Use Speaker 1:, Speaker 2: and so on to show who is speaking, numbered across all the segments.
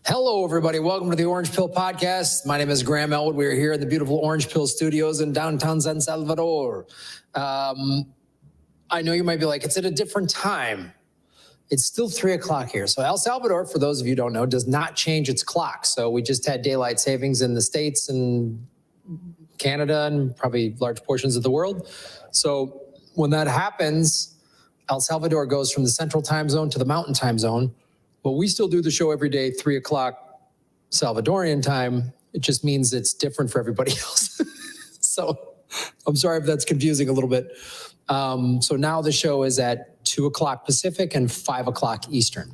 Speaker 1: Hello, everybody. Welcome to the Orange Pill Podcast. My name is Graham Elwood. We are here at the beautiful Orange Pill Studios in downtown San Salvador. I know you might be like, it's at a different time. It's still 3 o'clock here. So El Salvador, for those of you who don't know, does not change its clock. So we just had daylight savings in the States and Canada and probably large portions of the world. So when that happens, El Salvador goes from the central time zone to the mountain time zone. But we still do the show every day, 3 o'clock Salvadorian time. It just means it's different for everybody else. So I'm sorry if that's confusing a little bit. So now the show is at 2 o'clock Pacific and 5 o'clock Eastern.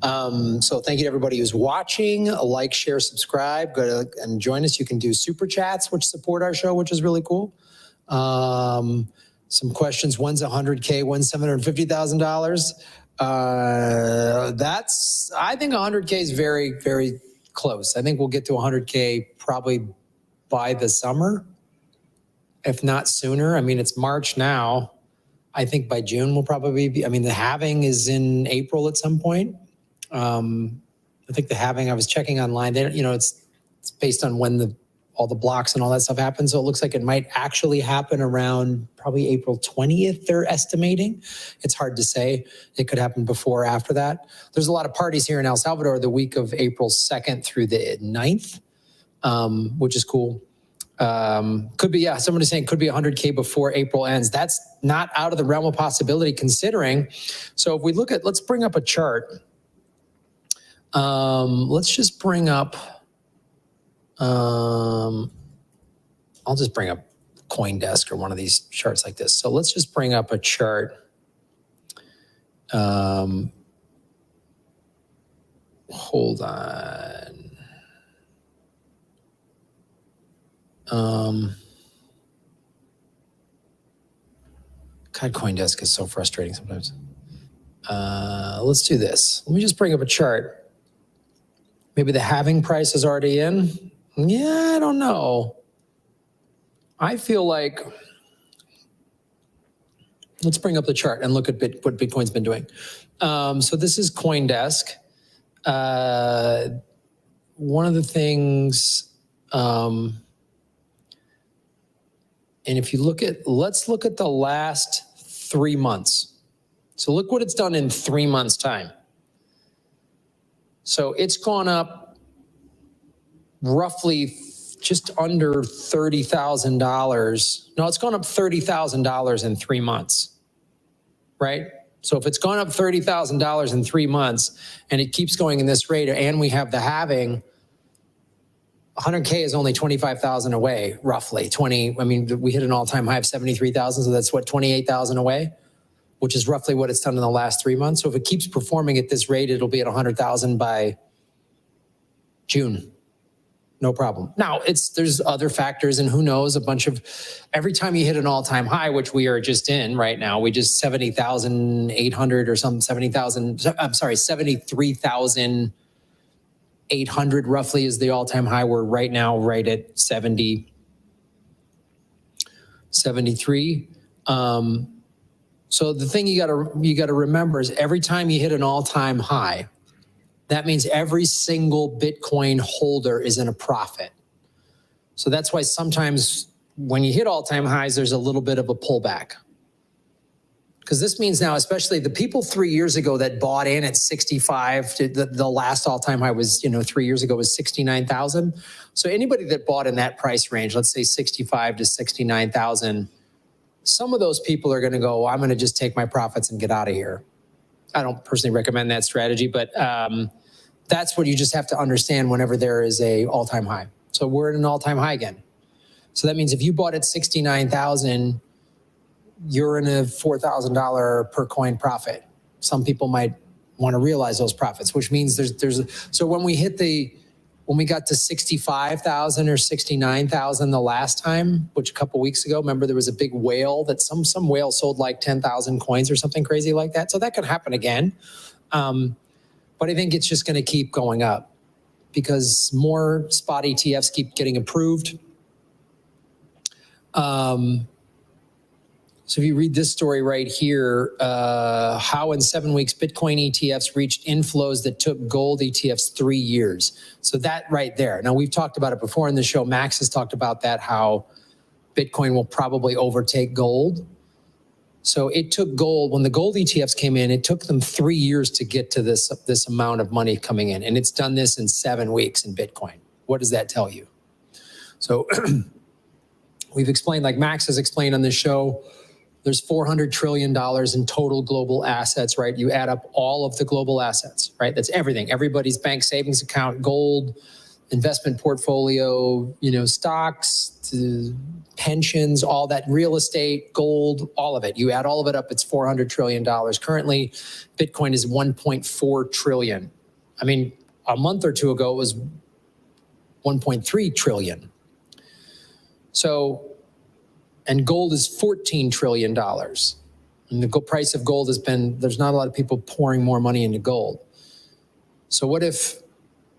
Speaker 1: So thank you to everybody who's watching. Like, share, subscribe. Go to, and join us. You can do super chats, which support our show, which is really cool. Some questions. When's 100K? When's $750,000? I think 100K is very, very close. I think we'll get to 100K probably by the summer, if not sooner. I mean, it's March now. I think by June we'll probably be, I mean, the halving is in April at some point. I think the halving, I was checking online, they, you know, it's based on when all the blocks and all that stuff happen. So it looks like it might actually happen around probably April 20th, they're estimating. It's hard to say. It could happen before or after that. There's a lot of parties here in El Salvador the week of April 2nd through the 9th, which is cool. Could be, yeah, somebody's saying could be 100K before April ends. That's not out of the realm of possibility considering. So if we look at, let's bring up a chart. Let's just bring up, I'll just bring up CoinDesk or one of these charts like this. So let's just bring up a chart. Hold on. God, CoinDesk is so frustrating sometimes. Let's do this. Let me just bring up a chart. Maybe the halving price is already in. Yeah, I don't know. I feel like, let's bring up the chart and look at what Bitcoin's been doing. So this is CoinDesk. One of the things, and if you look at, let's look at the last 3 months. So look what it's done in 3 months' time. So it's gone up roughly just under $30,000. No, it's gone up $30,000 in 3 months, right? So if it's gone up $30,000 in 3 months and it keeps going in this rate and we have the halving, 100K is only 25,000 away, roughly. I mean, we hit an all-time high of 73,000, so that's what, 28,000 away, which is roughly what it's done in the last 3 months. So if it keeps performing at this rate, it'll be at 100,000 by June. No problem. Now, there's other factors, and who knows, every time you hit an all-time high, which we are just in right now, we just 70,800 or something, 73,800 roughly is the all-time high. We're right now right at 73. So the thing you gotta remember is every time you hit an all-time high, that means every single Bitcoin holder is in a profit. So that's why sometimes when you hit all-time highs, there's a little bit of a pullback. Because this means now, especially the people 3 years ago that bought in at 65, the last all-time high was, 3 years ago was 69,000. So anybody that bought in that price range, let's say 65 to 69,000, some of those people are going to go, I'm going to just take my profits and get out of here. I don't personally recommend that strategy, but that's what you just have to understand whenever there is a all-time high. So we're at an all-time high again. So that means if you bought at 69,000, you're in a $4,000 per coin profit. Some people might want to realize those profits, which means so when we got to 65,000 or 69,000 the last time, which a couple weeks ago, remember there was a big whale that some whale sold like 10,000 coins or something crazy like that. So that could happen again. But I think it's just going to keep going up because more spot ETFs keep getting approved. So if you read this story right here, how in 7 weeks Bitcoin ETFs reached inflows that took gold ETFs 3 years. So that right there. Now, we've talked about it before in the show. Max has talked about that, how Bitcoin will probably overtake gold. So it took gold, when the gold ETFs came in, it took them 3 years to get to this amount of money coming in. And it's done this in 7 weeks in Bitcoin. What does that tell you? So we've explained, like Max has explained on this show, there's $400 trillion in total global assets, right? You add up all of the global assets, right? That's everything. Everybody's bank savings account, gold, investment portfolio, stocks, to pensions, all that, real estate, gold, all of it. You add all of it up, it's $400 trillion. Currently, Bitcoin is 1.4 trillion. I mean, a month or two ago, it was 1.3 trillion. So, and gold is $14 trillion. And the price of gold has been, there's not a lot of people pouring more money into gold. So what if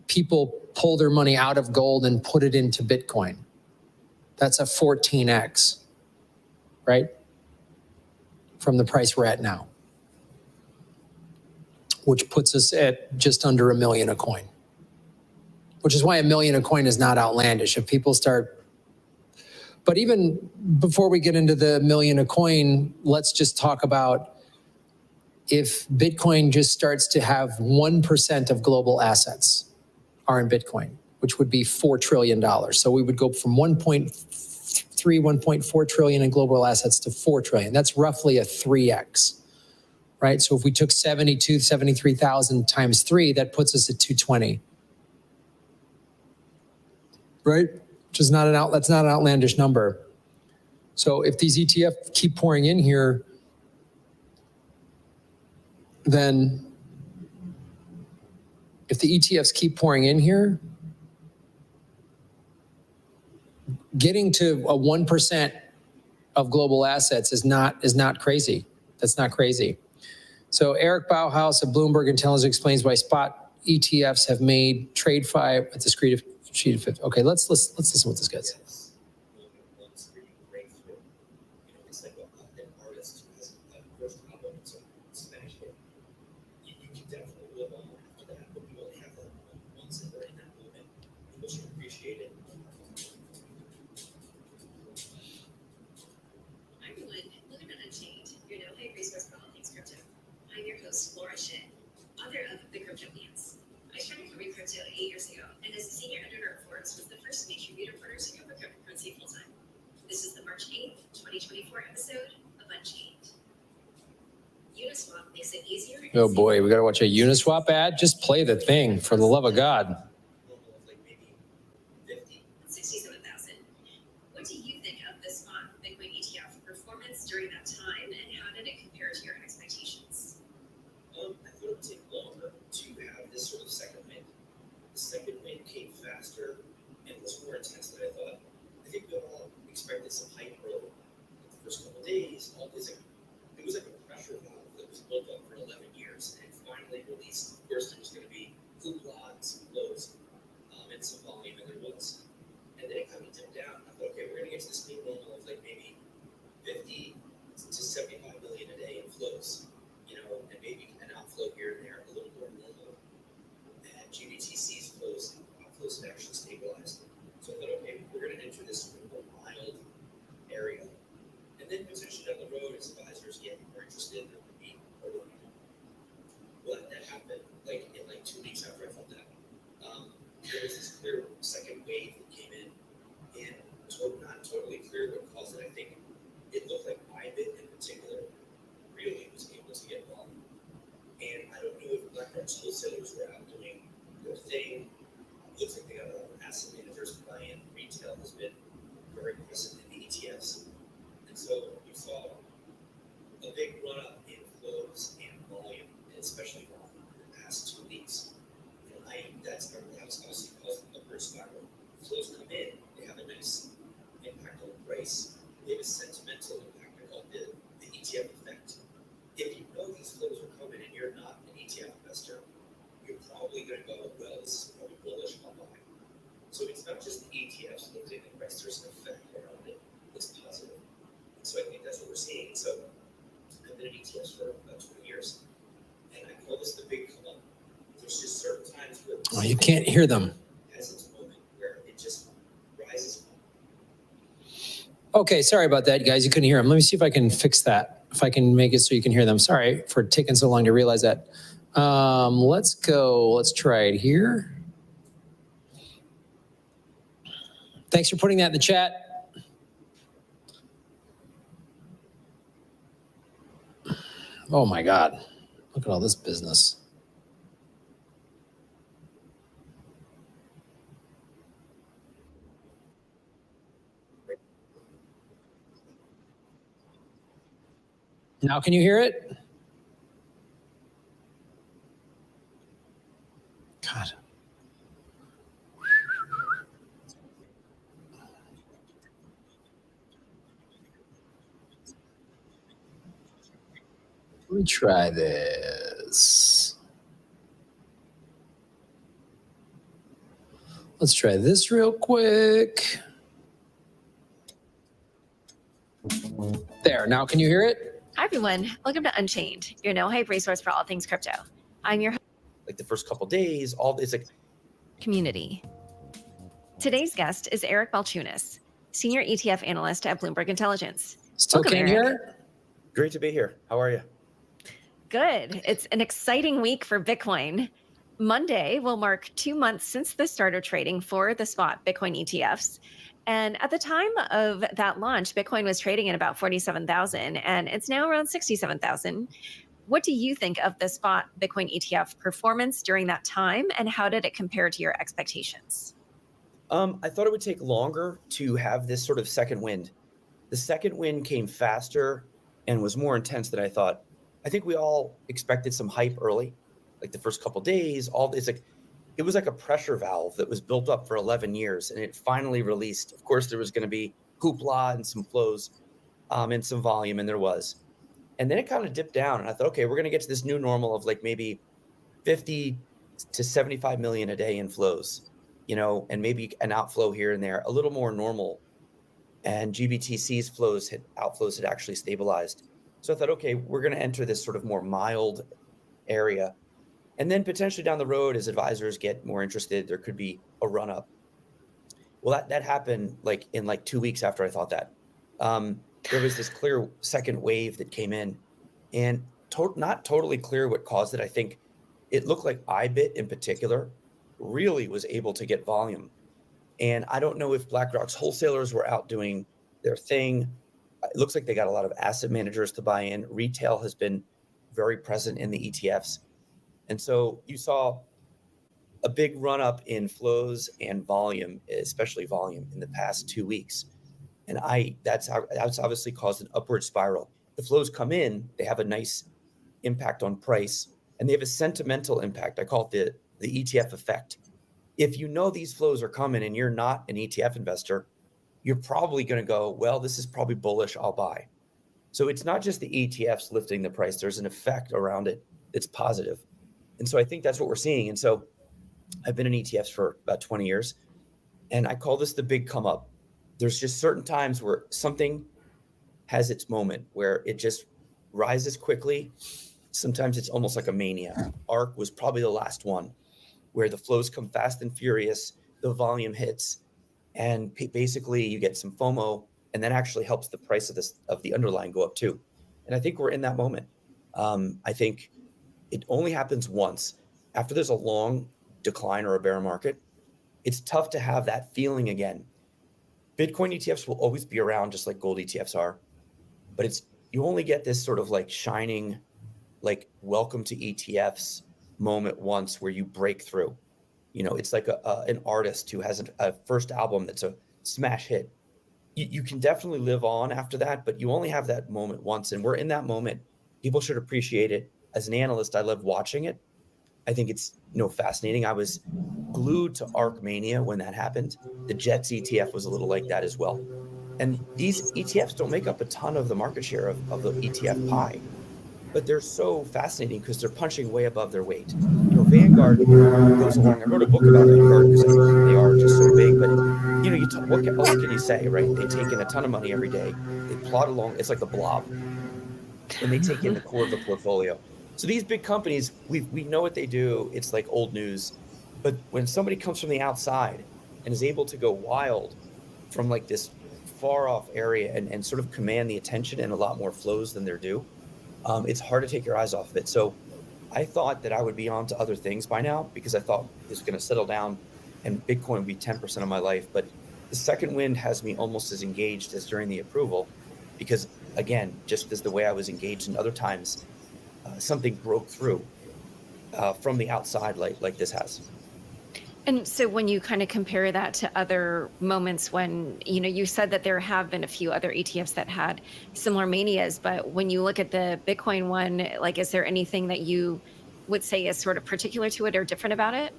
Speaker 1: people pull their money out of gold and put it into Bitcoin? That's a 14x, right? From the price we're at now, which puts us at just under $1 million a coin, which is why $1 million a coin is not outlandish. If people start, but even before we get into the $1 million a coin, let's just talk about if Bitcoin just starts to have 1% of global assets are in Bitcoin, which would be $4 trillion. So we would go from 1.4 trillion in global assets to 4 trillion. That's roughly a 3x, right? So if we took 73,000 times 3, that puts us at 220, right? Which is that's not an outlandish number. So if these ETFs keep pouring in here, then if the ETFs keep pouring in here, getting to a 1% of global assets is not crazy. That's not crazy. So Eric Bauhaus of Bloomberg Intelligence explains why spot ETFs have made trade five at the sheet of 50. Okay, let's listen what this guy says.
Speaker 2: Crypto 8 years ago, and as a senior editor of Forbes, was the first major reader reporter to cover cryptocurrency full time. This is the March 8th, 2024 episode of Unchained. Uniswap makes it easier.
Speaker 1: Oh boy, we gotta watch a Uniswap ad. Just play the thing, for the love of God.
Speaker 2: 67,000. What do you think of the spot Bitcoin ETF performance during that time, and how did it compare to your expectations?
Speaker 3: I thought it would take longer to have this sort of second wind. The second wind came faster and was more intense than I thought. I think we all expected some hype early. The first couple of days, it was like a pressure valve that was built up for 11 years and finally released. Of course, there was going to be hoopla and some lows and some volume, and there was. And then it kind of dipped down. I thought, okay, we're going to get to this new normal of like maybe 50 to 75 million a day in flows, and maybe an outflow here and there, a little more normal. And GBTC's outflows have actually stabilized. So I thought, okay, we're going to enter this more mild area. And then potentially down the road, as advisors get more interested, there would be more. Well, that happened like in 2 weeks after I felt that. There was this clear second wave that came in, and not totally clear what caused it. I think it looked like Bybit in particular really was able to get wrong. And I don't know if BlackRock's wholesalers were out doing their thing. It looks like they got a lot of asset managers buying. Retail has been very aggressive in the ETFs. And so you saw a big run up in flows and volume, and especially volume in the past 2 weeks. And that was also caused an upward spiral. Flows come in, they have a nice impact on the price. They have a sentimental impact called the ETF effect. If you know these flows are coming and you're not an ETF investor, you're probably going to go, well, this is probably bullish on buying. So it's not just the ETFs lifting the price, there's an effect around it that's positive. And so I think that's what we're seeing. So
Speaker 1: Can't hear them.
Speaker 3: has its moment where it just rises up.
Speaker 1: Okay, sorry about that, guys. You couldn't hear them. Let me see if I can fix that. If I can make it so you can hear them. Sorry for taking so long to realize that. Let's go. Let's try it here. Thanks for putting that in the chat. Oh my God. Look at all this business. Now can you hear it? God. Let me try this. Let's try this real quick. There, now can you hear it?
Speaker 2: Hi, everyone. Welcome to Unchained, your no-hype resource for all things crypto. I'm your
Speaker 3: Like the first couple days, all it's like
Speaker 2: community. Today's guest is Eric Balchunas, Senior ETF Analyst at Bloomberg Intelligence.
Speaker 1: Still
Speaker 2: Welcome,
Speaker 1: can't
Speaker 2: Eric.
Speaker 1: hear it?
Speaker 3: great to be here. How are you?
Speaker 2: Good. It's an exciting week for Bitcoin. Monday will mark 2 months since the start of trading for the spot Bitcoin ETFs. And at the time of that launch, Bitcoin was trading at about 47,000 and it's now around 67,000. What do you think of the spot Bitcoin ETF performance during that time, and how did it compare to your expectations?
Speaker 3: I thought it would take longer to have this sort of second wind. The second wind came faster and was more intense than I thought. I think we all expected some hype early, like the first couple days. It was like a pressure valve that was built up for 11 years, and it finally released. Of course, there was going to be hoopla and some flows, and some volume, and there was. And then it kind of dipped down, and I thought, okay, we're going to get to this new normal of like maybe 50 to 75 million a day in flows, and maybe an outflow here and there, a little more normal. And GBTC's outflows had actually stabilized. So I thought, okay, we're going to enter this sort of more mild area. And then potentially down the road, as advisors get more interested, there could be a run up. Well, that happened in 2 weeks after I thought that. There was this clear second wave that came in, and not totally clear what caused it. I think it looked like IBIT in particular really was able to get volume. And I don't know if BlackRock's wholesalers were out doing their thing. It looks like they got a lot of asset managers to buy in. Retail has been very present in the ETFs. And so you saw a big run up in flows and volume, especially volume, in the past 2 weeks. And that's obviously caused an upward spiral. The flows come in, they have a nice impact on price, and they have a sentimental impact. I call it the ETF effect. If you know these flows are coming and you're not an ETF investor, you're probably going to go, well, this is probably bullish, I'll buy. So it's not just the ETFs lifting the price. There's an effect around it that's positive. And so I think that's what we're seeing. And so I've been in ETFs for about 20 years, and I call this the big come up. There's just certain times where something has its moment where it just rises quickly. Sometimes it's almost like a mania. ARC was probably the last one where the flows come fast and furious, the volume hits, and basically you get some FOMO, and that actually helps the price of the underlying go up too. And I think we're in that moment. I think it only happens once. After there's a long decline or a bear market, it's tough to have that feeling again. Bitcoin ETFs will always be around, just like gold ETFs are, but you only get this sort of like shining, like welcome to ETFs moment once where you break through. It's like an artist who has a first album that's a smash hit. You can definitely live on after that, but you only have that moment once, and we're in that moment. People should appreciate it. As an analyst, I love watching it. I think it's fascinating. I was glued to ARC Mania when that happened. The Jets ETF was a little like that as well. And these ETFs don't make up a ton of the market share of the ETF pie, but they're so fascinating because they're punching way above their weight. Vanguard goes along. I wrote a book about Vanguard because I think they are just so big. But what else can you say, right? They take in a ton of money every day. They plod along. It's like the blob, and they take in the core of the portfolio. So these big companies, we know what they do. It's like old news.
Speaker 4: But when somebody comes from the outside and is able to go wild from like this far off area and sort of command the attention and a lot more flows than they're due, it's hard to take your eyes off of it. So I thought that I would be on to other things by now because I thought it was going to settle down and Bitcoin would be 10% of my life. But the second wind has me almost as engaged as during the approval because, again, just as the way I was engaged in other times, something broke through from the outside like this has.
Speaker 5: And so when you kind of compare that to other moments when, you said that there have been a few other ETFs that had similar manias, but when you look at the Bitcoin one, like, is there anything that you would say is sort of particular to it or different about it?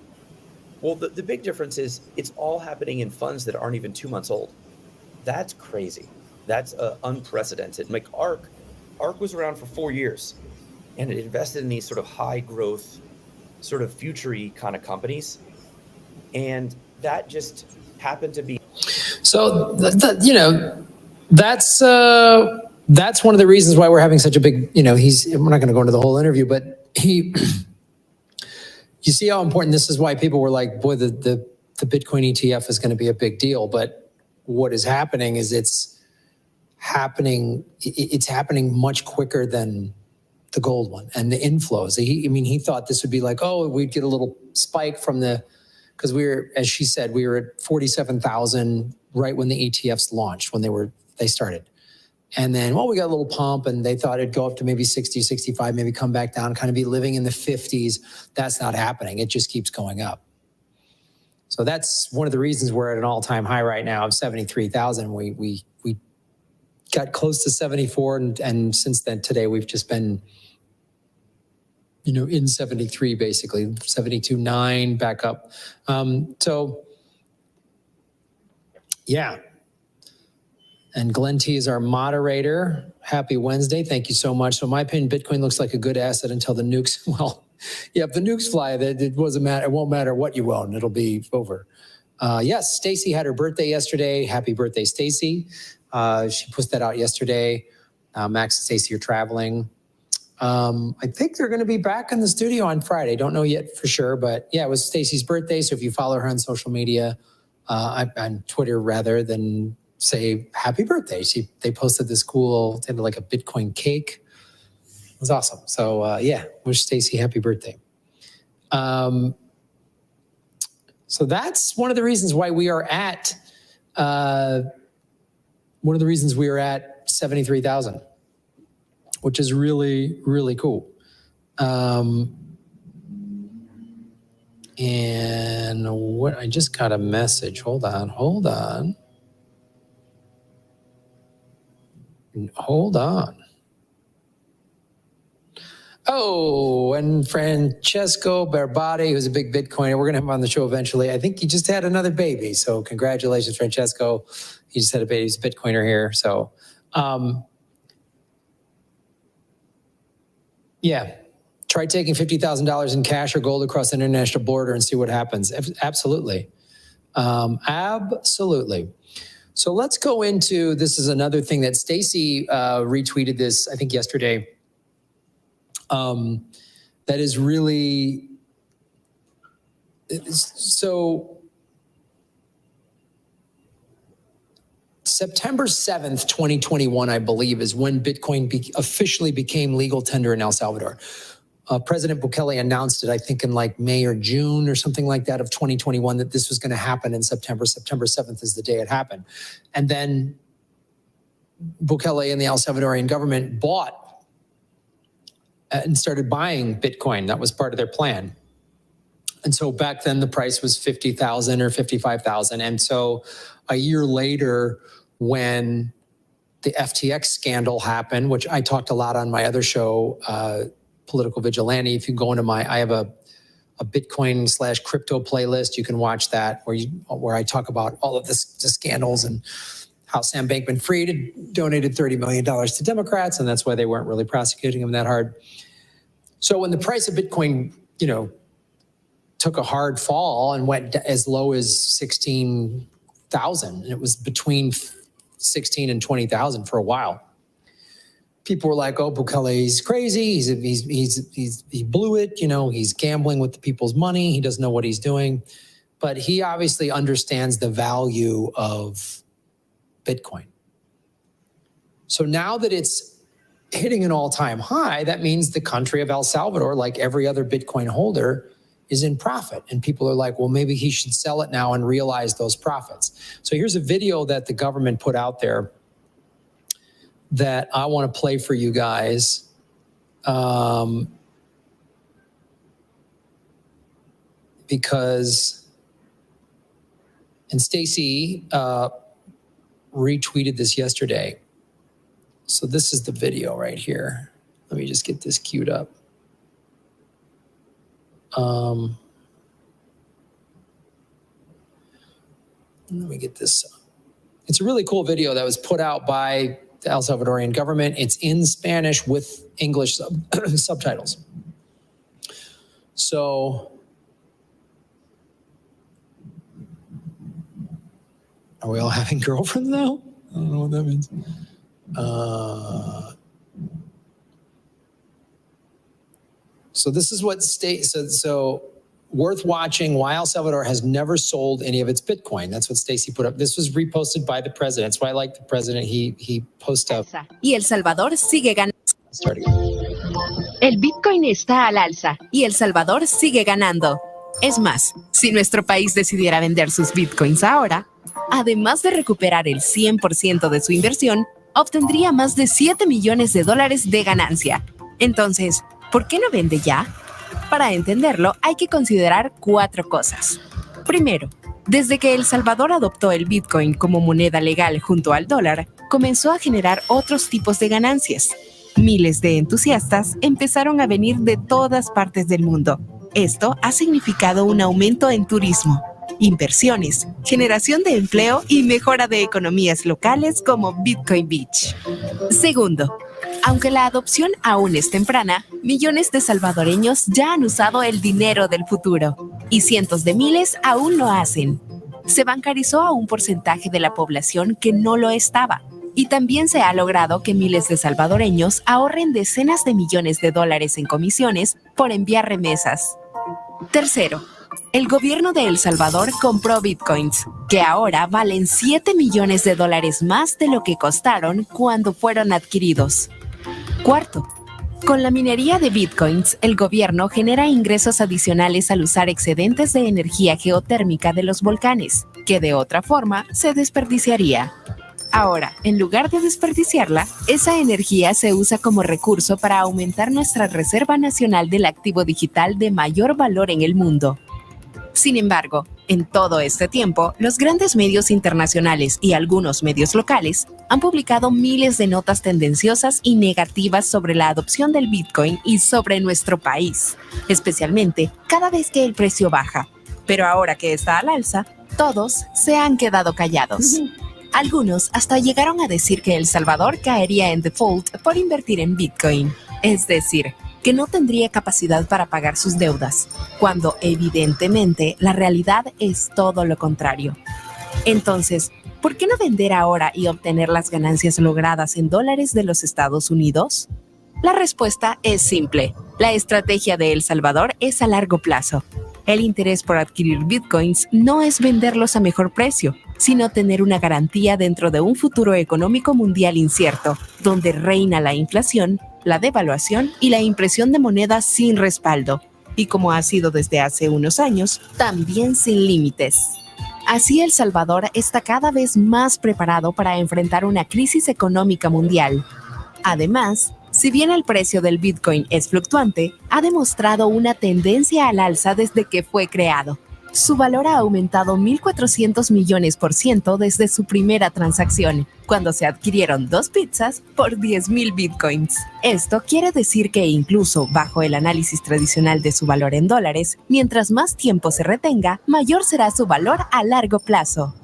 Speaker 4: Well, the big difference is it's all happening in funds that aren't even 2 months old. That's crazy. That's unprecedented. Like ARK was around for 4 years and it invested in these sort of high growth, sort of future-y kind of companies. And that just happened to be.
Speaker 1: So, that's one of the reasons why we're having such a big, we're not going to go into the whole interview, but you see how important this is, why people were like, boy, the Bitcoin ETF is going to be a big deal. But what is happening is it's happening much quicker than the gold one and the inflows. He thought this would be like, oh, we'd get a little spike from because we were, as she said, we were at 47,000 right when the ETFs launched, when they started. And then, we got a little pump and they thought it'd go up to maybe 60, 65, maybe come back down, kind of be living in the 50s. That's not happening. It just keeps going up. So that's one of the reasons we're at an all-time high right now of 73,000. We got close to 74 and since then today we've just been in 73, basically 72.9 back up. Yeah. And Glenn T is our moderator. Happy Wednesday. Thank you so much. So in my opinion, Bitcoin looks like a good asset until the nukes. Well, yeah, if the nukes fly, it doesn't matter. It won't matter what you own. It'll be over. Yes, Stacy had her birthday yesterday. Happy birthday, Stacy. She put that out yesterday. Max and Stacy are traveling. I think they're going to be back in the studio on Friday. Don't know yet for sure, but yeah, it was Stacy's birthday. So if you follow her on social media, on Twitter rather than say happy birthday, they posted this cool, they had like a Bitcoin cake. It was awesome. So yeah, wish Stacy happy birthday. So that's one of the reasons why we are at 73,000. Which is really, really cool. And what I just got a message. Hold on. Oh, and Francesco Barbati, who's a big Bitcoiner. We're going to have him on the show eventually. I think he just had another baby. So congratulations, Francesco. He just had a baby. He's a Bitcoiner here. So, yeah, try taking $50,000 in cash or gold across the international border and see what happens. Absolutely. Absolutely. So let's go into, this is another thing that Stacy retweeted this, I think yesterday. That is really, so September 7th, 2021, I believe, is when Bitcoin officially became legal tender in El Salvador. President Bukele announced it, I think, in like May or June or something like that of 2021, that this was going to happen in September. September 7th is the day it happened. And then Bukele and the El Salvadorian government bought and started buying Bitcoin. That was part of their plan. And so back then the price was 50,000 or 55,000. And so a year later, when the FTX scandal happened, which I talked a lot on my other show, Political Vigilante. If you go into I have a Bitcoin/crypto playlist. You can watch that where I talk about all of the scandals and how Sam Bankman-Fried donated $30 million to Democrats, and that's why they weren't really prosecuting him that hard. So when the price of Bitcoin, took a hard fall and went as low as 16,000, and it was between 16 and 20,000 for a while. people were like, oh, Bukele's crazy. He blew it. You know, he's gambling with the people's money. He doesn't know what he's doing. But he obviously understands the value of Bitcoin. So now that it's hitting an all-time high, that means the country of El Salvador, like every other Bitcoin holder, is in profit. And people are like, well, maybe he should sell it now and realize those profits. So here's a video that the government put out there that I want to play for you guys. Because, and Stacy retweeted this yesterday. So this is the video right here. Let me just get this queued up. Let me get this. It's a really cool video that was put out by the El Salvadorian government. It's in Spanish with English subtitles. So, are we all having girlfriends now? I don't know what that means. So this is what so worth watching why El Salvador has never sold any of its Bitcoin. That's what Stacy put up. This was reposted by the president. That's why I like the president. He posted up.
Speaker 6: Y El Salvador sigue ganando.
Speaker 1: Start again.
Speaker 6: El Bitcoin está al alza. Y El Salvador sigue ganando. Es más, si nuestro país decidiera vender sus Bitcoins ahora, además de recuperar el 100% de su inversión, obtendría más de $7 millones de ganancia. Entonces, ¿por qué no vende ya? Para entenderlo, hay que considerar 4 cosas. Primero, desde que El Salvador adoptó el Bitcoin como moneda legal junto al dólar, comenzó a generar otros tipos de ganancias. Miles de entusiastas empezaron a venir de todas partes del mundo. Esto ha significado un aumento en turismo, inversiones, generación de empleo y mejora de economías locales como Bitcoin Beach. Segundo, aunque la adopción aún es temprana, millones de salvadoreños ya han usado el dinero del futuro y cientos de miles aún lo hacen. Se bancarizó a un porcentaje de la población que no lo estaba y también se ha logrado que miles de salvadoreños ahorren decenas de millones de dólares en comisiones por enviar remesas. Tercero, el gobierno de El Salvador compró bitcoins, que ahora valen $7 millones más de lo que costaron cuando fueron adquiridos. Cuarto, con la minería de bitcoins, el gobierno genera ingresos adicionales al usar excedentes de energía geotérmica de los volcanes, que de otra forma se desperdiciaría. Ahora, en lugar de desperdiciarla, esa energía se usa como recurso para aumentar nuestra reserva nacional del activo digital de mayor valor en el mundo. Sin embargo, en todo este tiempo, los grandes medios internacionales y algunos medios locales han publicado miles de notas tendenciosas y negativas sobre la adopción del Bitcoin y sobre nuestro país, especialmente cada vez que el precio baja. Pero ahora que está al alza, todos se han quedado callados. Algunos hasta llegaron a decir que El Salvador caería en default por invertir en Bitcoin, es decir, que no tendría capacidad para pagar sus deudas, cuando evidentemente la realidad es todo lo contrario. Entonces, ¿por qué no vender ahora y obtener las ganancias logradas en dólares de los Estados Unidos? La respuesta es simple. La estrategia de El Salvador es a largo plazo. El interés por adquirir bitcoins no es venderlos a mejor precio, sino tener una garantía dentro de un futuro económico mundial incierto, donde reina la inflación, la devaluación y la impresión de monedas sin respaldo, y como ha sido desde hace unos años, también sin límites. Así El Salvador está cada vez más preparado para enfrentar una crisis económica mundial. Además, si bien el precio del Bitcoin es fluctuante, ha demostrado una tendencia al alza desde que fue creado. Su valor ha aumentado 1.400 millones % desde su primera transacción, cuando se adquirieron 2 pizzas por 10,000 bitcoins. Esto quiere decir que incluso bajo el análisis tradicional de su valor en dólares, mientras más tiempo se retenga, mayor será su valor a largo plazo.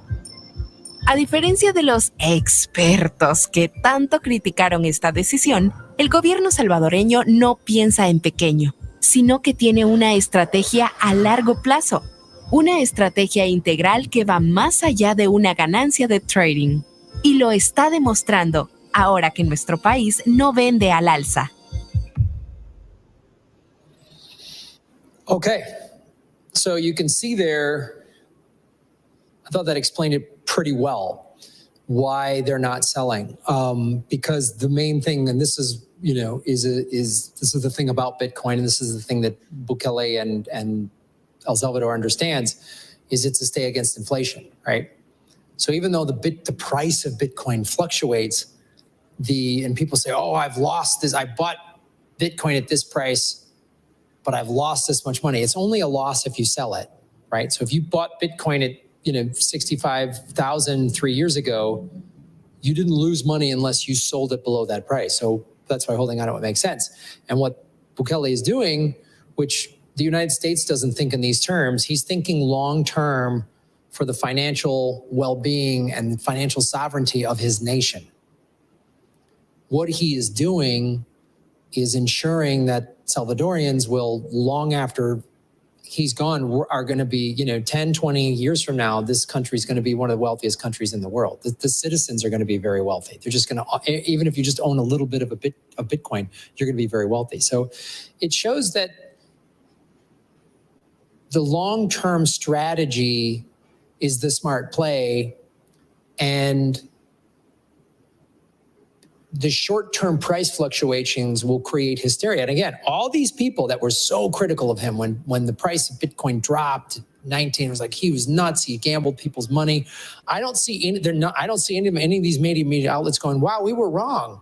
Speaker 6: A diferencia de los expertos que tanto criticaron esta decisión, el gobierno salvadoreño no piensa en pequeño, sino que tiene una estrategia a largo plazo. Una estrategia integral que va más allá de una ganancia de trading. Y lo está demostrando, ahora que nuestro país no vende al alza.
Speaker 1: Okay, so you can see there, I thought that explained it pretty well, why they're not selling. Because the main thing, and this is, this is the thing about Bitcoin, and this is the thing that Bukele and El Salvador understands, is it's a stay against inflation, right? So even though the price of Bitcoin fluctuates, and people say, oh, I've lost this, I bought Bitcoin at this price, but I've lost this much money. It's only a loss if you sell it, right? So if you bought Bitcoin at 65,000 3 years ago, you didn't lose money unless you sold it below that price. So that's why holding on to it makes sense. And what Bukele is doing, which the United States doesn't think in these terms, he's thinking long-term for the financial well-being and financial sovereignty of his nation. What he is doing is ensuring that Salvadorians will, long after he's gone, are going to be, 10, 20 years from now, this country is going to be one of the wealthiest countries in the world. The citizens are going to be very wealthy. They're just going to, even if you just own a little bit of Bitcoin, you're going to be very wealthy. So it shows that the long-term strategy is the smart play, and the short-term price fluctuations will create hysteria. And again, all these people that were so critical of him when the price of Bitcoin dropped 19, it was like he was nuts. He gambled people's money. I don't see any of these media outlets going, wow, we were wrong.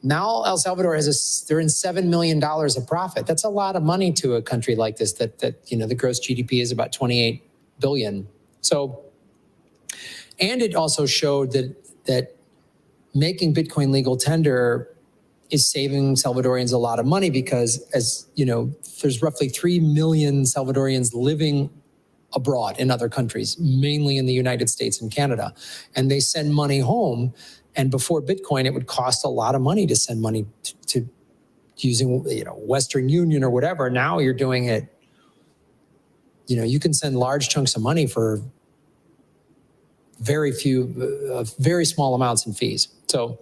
Speaker 1: Now El Salvador they're in $7 million of profit. That's a lot of money to a country like this that the gross GDP is about 28 billion. So, and it also showed that making Bitcoin legal tender is saving Salvadorians a lot of money, because, as you know, there's roughly 3 million Salvadorians living abroad in other countries, mainly in the United States and Canada, and they send money home. And before Bitcoin, it would cost a lot of money to send money to using, Western Union or whatever. Now you're doing it, you can send large chunks of money for very small amounts in fees. So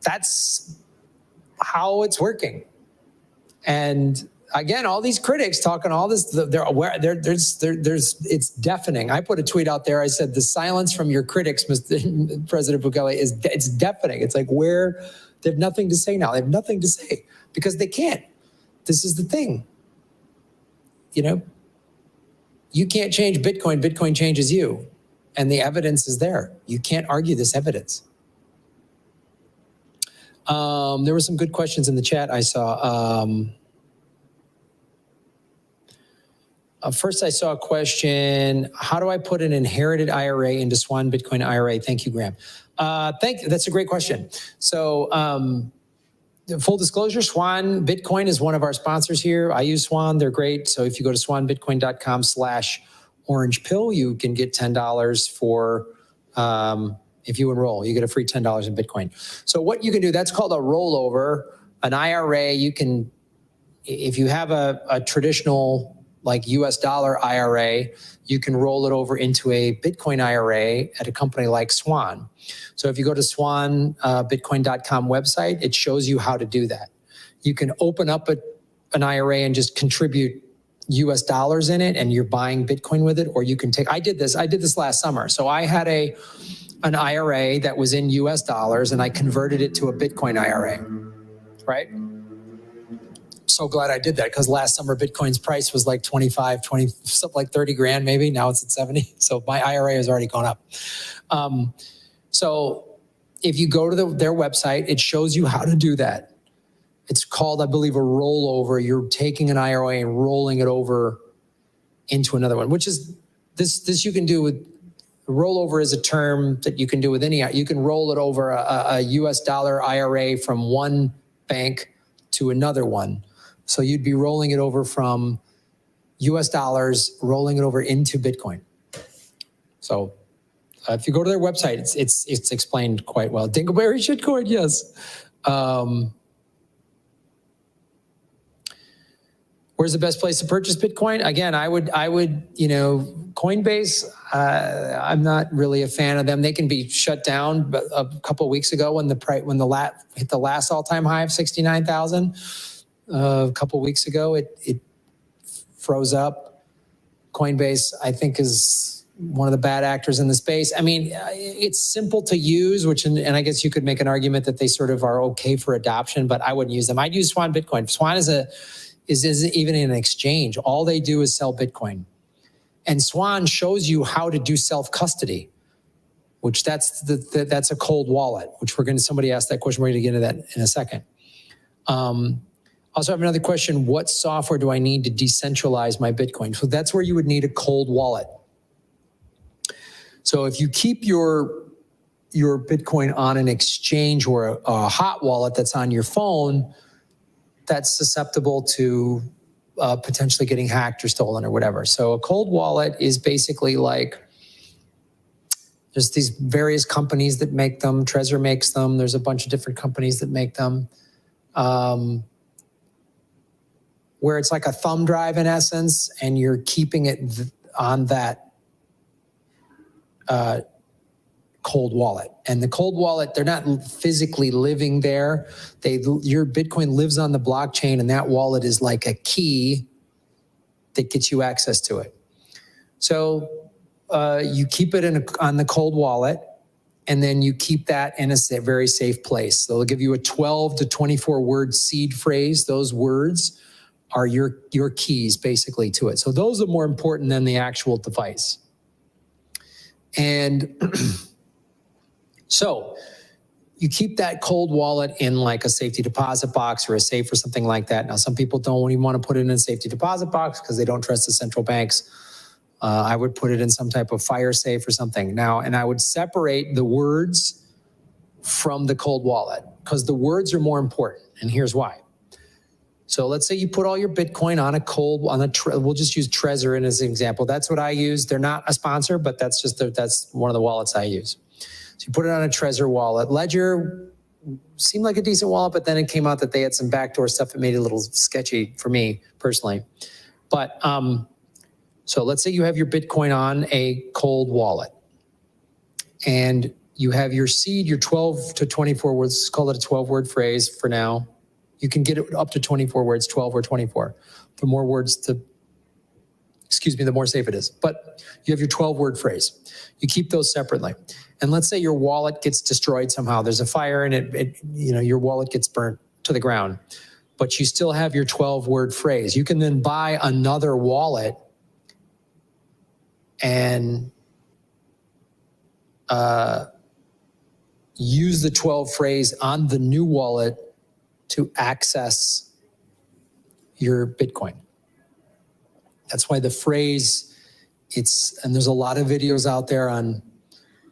Speaker 1: that's how it's working. And again, all these critics talking all this, they're aware, it's deafening. I put a tweet out there. I said, the silence from your critics, Mr. President Bukele, it's deafening. It's like, they have nothing to say now. They have nothing to say because they can't. This is the thing. You can't change Bitcoin. Bitcoin changes you. And the evidence is there. You can't argue this evidence. There were some good questions in the chat I saw. First, I saw a question: how do I put an inherited IRA into Swan Bitcoin IRA? Thank you, Graham. That's a great question. So, full disclosure, Swan Bitcoin is one of our sponsors here. I use Swan; they're great. So, if you go to swanbitcoin.com/orange pill, you can get $10 for. If you enroll, you get a free $10 in Bitcoin. So, what you can do, that's called a rollover, an IRA. You can, if you have a traditional, like US dollar IRA, you can roll it over into a Bitcoin IRA at a company like Swan. So if you go to swanbitcoin.com website, it shows you how to do that. You can open up an IRA and just contribute US dollars in it, and you're buying Bitcoin with it, or you can I did this last summer. So I had an IRA that was in US dollars, and I converted it to a Bitcoin IRA, right? So glad I did that, because last summer Bitcoin's price was like 25, 20, something like 30 grand maybe. Now it's at 70. So my IRA has already gone up. So if you go to their website, it shows you how to do that. It's called, I believe, a rollover. You're taking an IRA and rolling it over into another one, which is this you can do with. Rollover is a term that you can do with you can roll it over a US dollar IRA from one bank to another one. So you'd be rolling it over from US dollars, rolling it over into Bitcoin. So if you go to their website, it's explained quite well. Dingleberry shitcoin, yes. Where's the best place to purchase Bitcoin? Again, I would, Coinbase, I'm not really a fan of them. They can be shut down. But a couple of weeks ago when the hit the last all-time high of 69,000, a couple of weeks ago, it froze up. Coinbase, I think, is one of the bad actors in the space. I mean, it's simple to use, and I guess you could make an argument that they sort of are okay for adoption, but I wouldn't use them. I'd use Swan Bitcoin. Swan isn't even an exchange. All they do is sell Bitcoin. And Swan shows you how to do self-custody, which that's a cold wallet, which somebody asked that question. We're going to get into that in a second. Also, I have another question. What software do I need to decentralize my Bitcoin? So that's where you would need a cold wallet. So if you keep your Bitcoin on an exchange or a hot wallet that's on your phone, that's susceptible to potentially getting hacked or stolen or whatever. So a cold wallet is basically like, there's these various companies that make them. Trezor makes them. There's a bunch of different companies that make them. Where it's like a thumb drive in essence, and you're keeping it on that cold wallet. And the cold wallet, they're not physically living there. Your Bitcoin lives on the blockchain, and that wallet is like a key that gets you access to it. So you keep it on the cold wallet, and then you keep that in a very safe place. So they'll give you a 12 to 24 word seed phrase. Those words are your keys basically to it. So those are more important than the actual device. And so you keep that cold wallet in like a safety deposit box or a safe or something like that. Now, some people don't even want to put it in a safety deposit box because they don't trust the central banks. I would put it in some type of fire safe or something. Now, and I would separate the words from the cold wallet because the words are more important. And here's why. So let's say you put all your Bitcoin we'll just use Trezor as an example. That's what I use. They're not a sponsor, but that's one of the wallets I use. So you put it on a Trezor wallet. Ledger seemed like a decent wallet, but then it came out that they had some backdoor stuff that made it a little sketchy for me personally. But so let's say you have your Bitcoin on a cold wallet, and you have your seed, your 12 to 24 words. Let's call it a 12-word phrase for now. You can get it up to 24 words, 12 or 24. The more words, the more safe it is. But you have your 12-word phrase. You keep those separately. And let's say your wallet gets destroyed somehow. There's a fire and your wallet gets burnt to the ground. But you still have your 12-word phrase. You can then buy another wallet and use the 12 phrase on the new wallet to access your Bitcoin. That's why the phrase, and there's a lot of videos out there on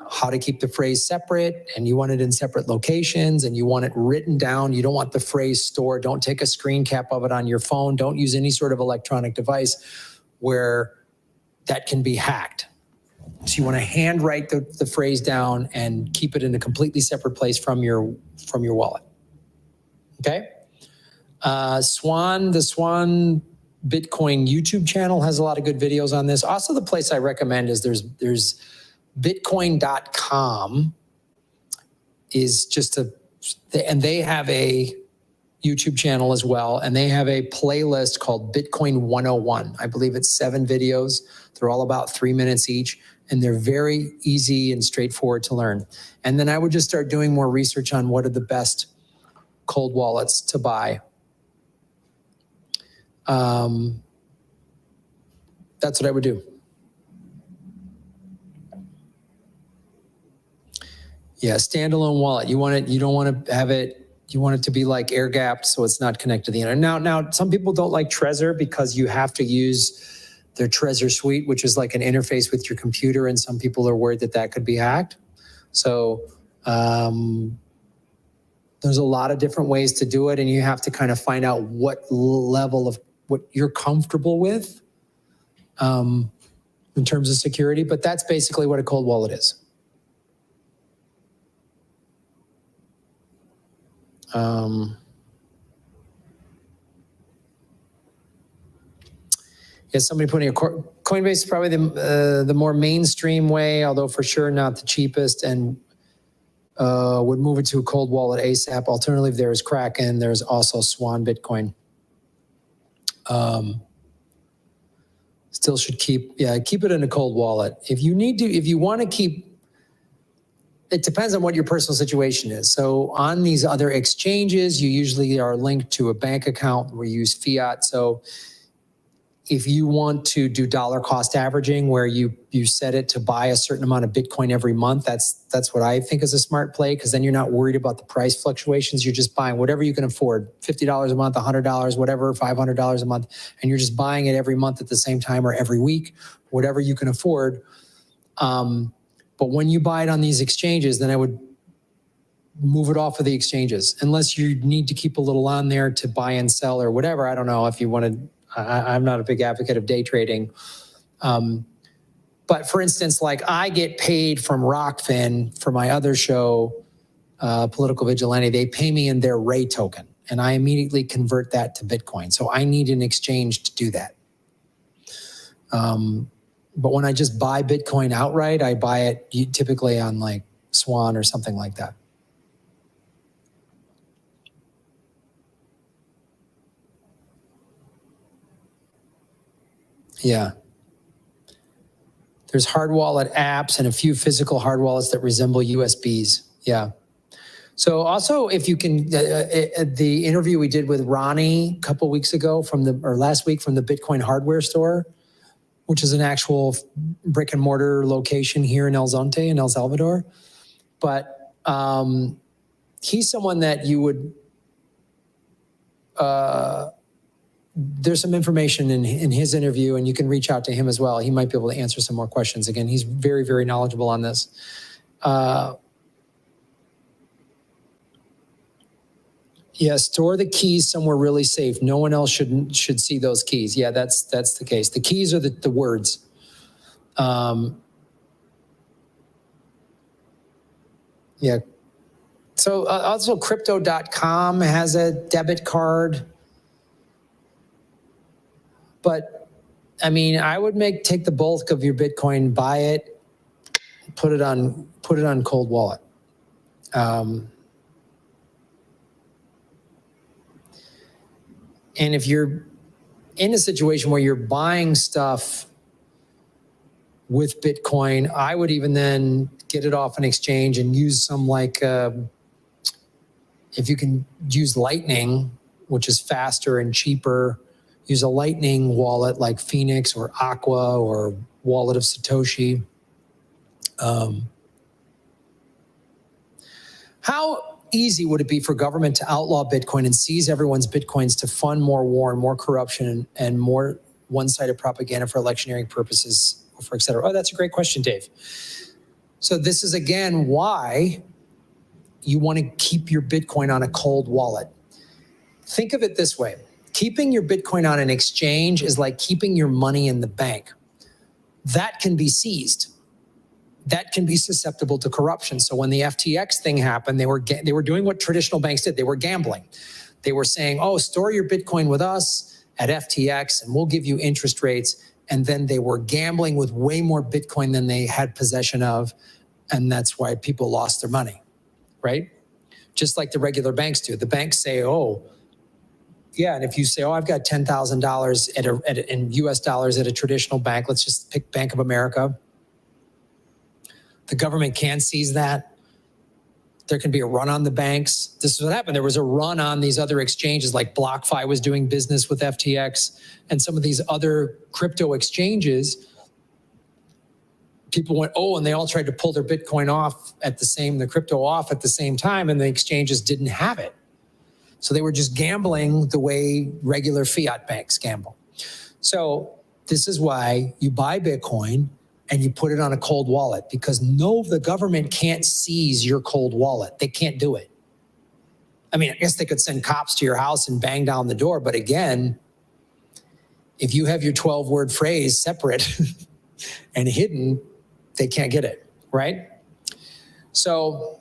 Speaker 1: how to keep the phrase separate, and you want it in separate locations, and you want it written down. You don't want the phrase stored. Don't take a screen cap of it on your phone. Don't use any sort of electronic device where that can be hacked. So you want to handwrite the phrase down and keep it in a completely separate place from your wallet. Okay? The Swan Bitcoin YouTube channel has a lot of good videos on this. Also, the place I recommend is there's bitcoin.com and they have a YouTube channel as well, and they have a playlist called Bitcoin 101. I believe it's 7 videos. They're all about 3 minutes each, and they're very easy and straightforward to learn. And then I would just start doing more research on what are the best cold wallets to buy. That's what I would do. Yeah, standalone wallet. You don't want to have it, you want it to be like air gapped so it's not connected to the internet. Now some people don't like Trezor because you have to use their Trezor suite, which is like an interface with your computer, and some people are worried that could be hacked. So there's a lot of different ways to do it, and you have to kind of find out what level of what you're comfortable with in terms of security. But that's basically what a cold wallet is. Yes, somebody putting Coinbase is probably the more mainstream way, although for sure not the cheapest, and would move it to a cold wallet ASAP. Alternatively, there's Kraken. There's also Swan Bitcoin. Still should keep it in a cold wallet. If you want to keep, it depends on what your personal situation is. So on these other exchanges, you usually are linked to a bank account where you use fiat. So if you want to do dollar cost averaging, where you set it to buy a certain amount of Bitcoin every month, that's what I think is a smart play, because then you're not worried about the price fluctuations. You're just buying whatever you can afford, $50 a month, $100, whatever, $500 a month, and you're just buying it every month at the same time or every week, whatever you can afford. But when you buy it on these exchanges, then I would move it off of the exchanges, unless you need to keep a little on there to buy and sell or whatever. I don't know if you want to. I'm not a big advocate of day trading. But for instance, like I get paid from Rockfin for my other show, Political Vigilante. They pay me in their Ray token, and I immediately convert that to Bitcoin. So I need an exchange to do that. But when I just buy Bitcoin outright, I buy it typically on like Swan or something like that. Yeah. There's hard wallet apps and a few physical hard wallets that resemble USBs. Yeah. So also, if you can, the interview we did with Ronnie a couple weeks ago last week from the Bitcoin hardware store, which is an actual brick and mortar location here in El Zonte in El Salvador. But he's someone that you would, there's some information in his interview, and you can reach out to him as well. He might be able to answer some more questions. Again, he's very, very knowledgeable on this. Yeah, store the keys somewhere really safe. No one else should see those keys. Yeah, that's the case. The keys are the words. Yeah. So also crypto.com has a debit card. But I mean, I would take the bulk of your Bitcoin, buy it, put it on cold wallet. And if you're in a situation where you're buying stuff with Bitcoin, I would even then get it off an exchange and use some if you can use Lightning, which is faster and cheaper, use a Lightning wallet like Phoenix or Aqua or Wallet of Satoshi. How easy would it be for government to outlaw Bitcoin and seize everyone's Bitcoins to fund more war and more corruption and more one-sided propaganda for electioneering purposes, for et cetera? Oh, that's a great question, Dave. So this is, again, why you want to keep your Bitcoin on a cold wallet. Think of it this way. Keeping your Bitcoin on an exchange is like keeping your money in the bank. That can be seized. That can be susceptible to corruption. So when the FTX thing happened, they were doing what traditional banks did. They were gambling. They were saying, oh, store your Bitcoin with us at FTX and we'll give you interest rates. And then they were gambling with way more Bitcoin than they had possession of. And that's why people lost their money, right? Just like the regular banks do. The banks say, oh, yeah, and if you say, oh, I've got $10,000 in US dollars at a traditional bank, let's just pick Bank of America. The government can seize that. There can be a run on the banks. This is what happened. There was a run on these other exchanges, like BlockFi was doing business with FTX, and some of these other crypto exchanges. People went, oh, and they all tried to pull their Bitcoin off the crypto off at the same time, and the exchanges didn't have it. So they were just gambling the way regular fiat banks gamble. So this is why you buy Bitcoin and you put it on a cold wallet, because the government can't seize your cold wallet. They can't do it. I mean, I guess they could send cops to your house and bang down the door. But again, if you have your 12-word phrase separate and hidden, they can't get it, right? So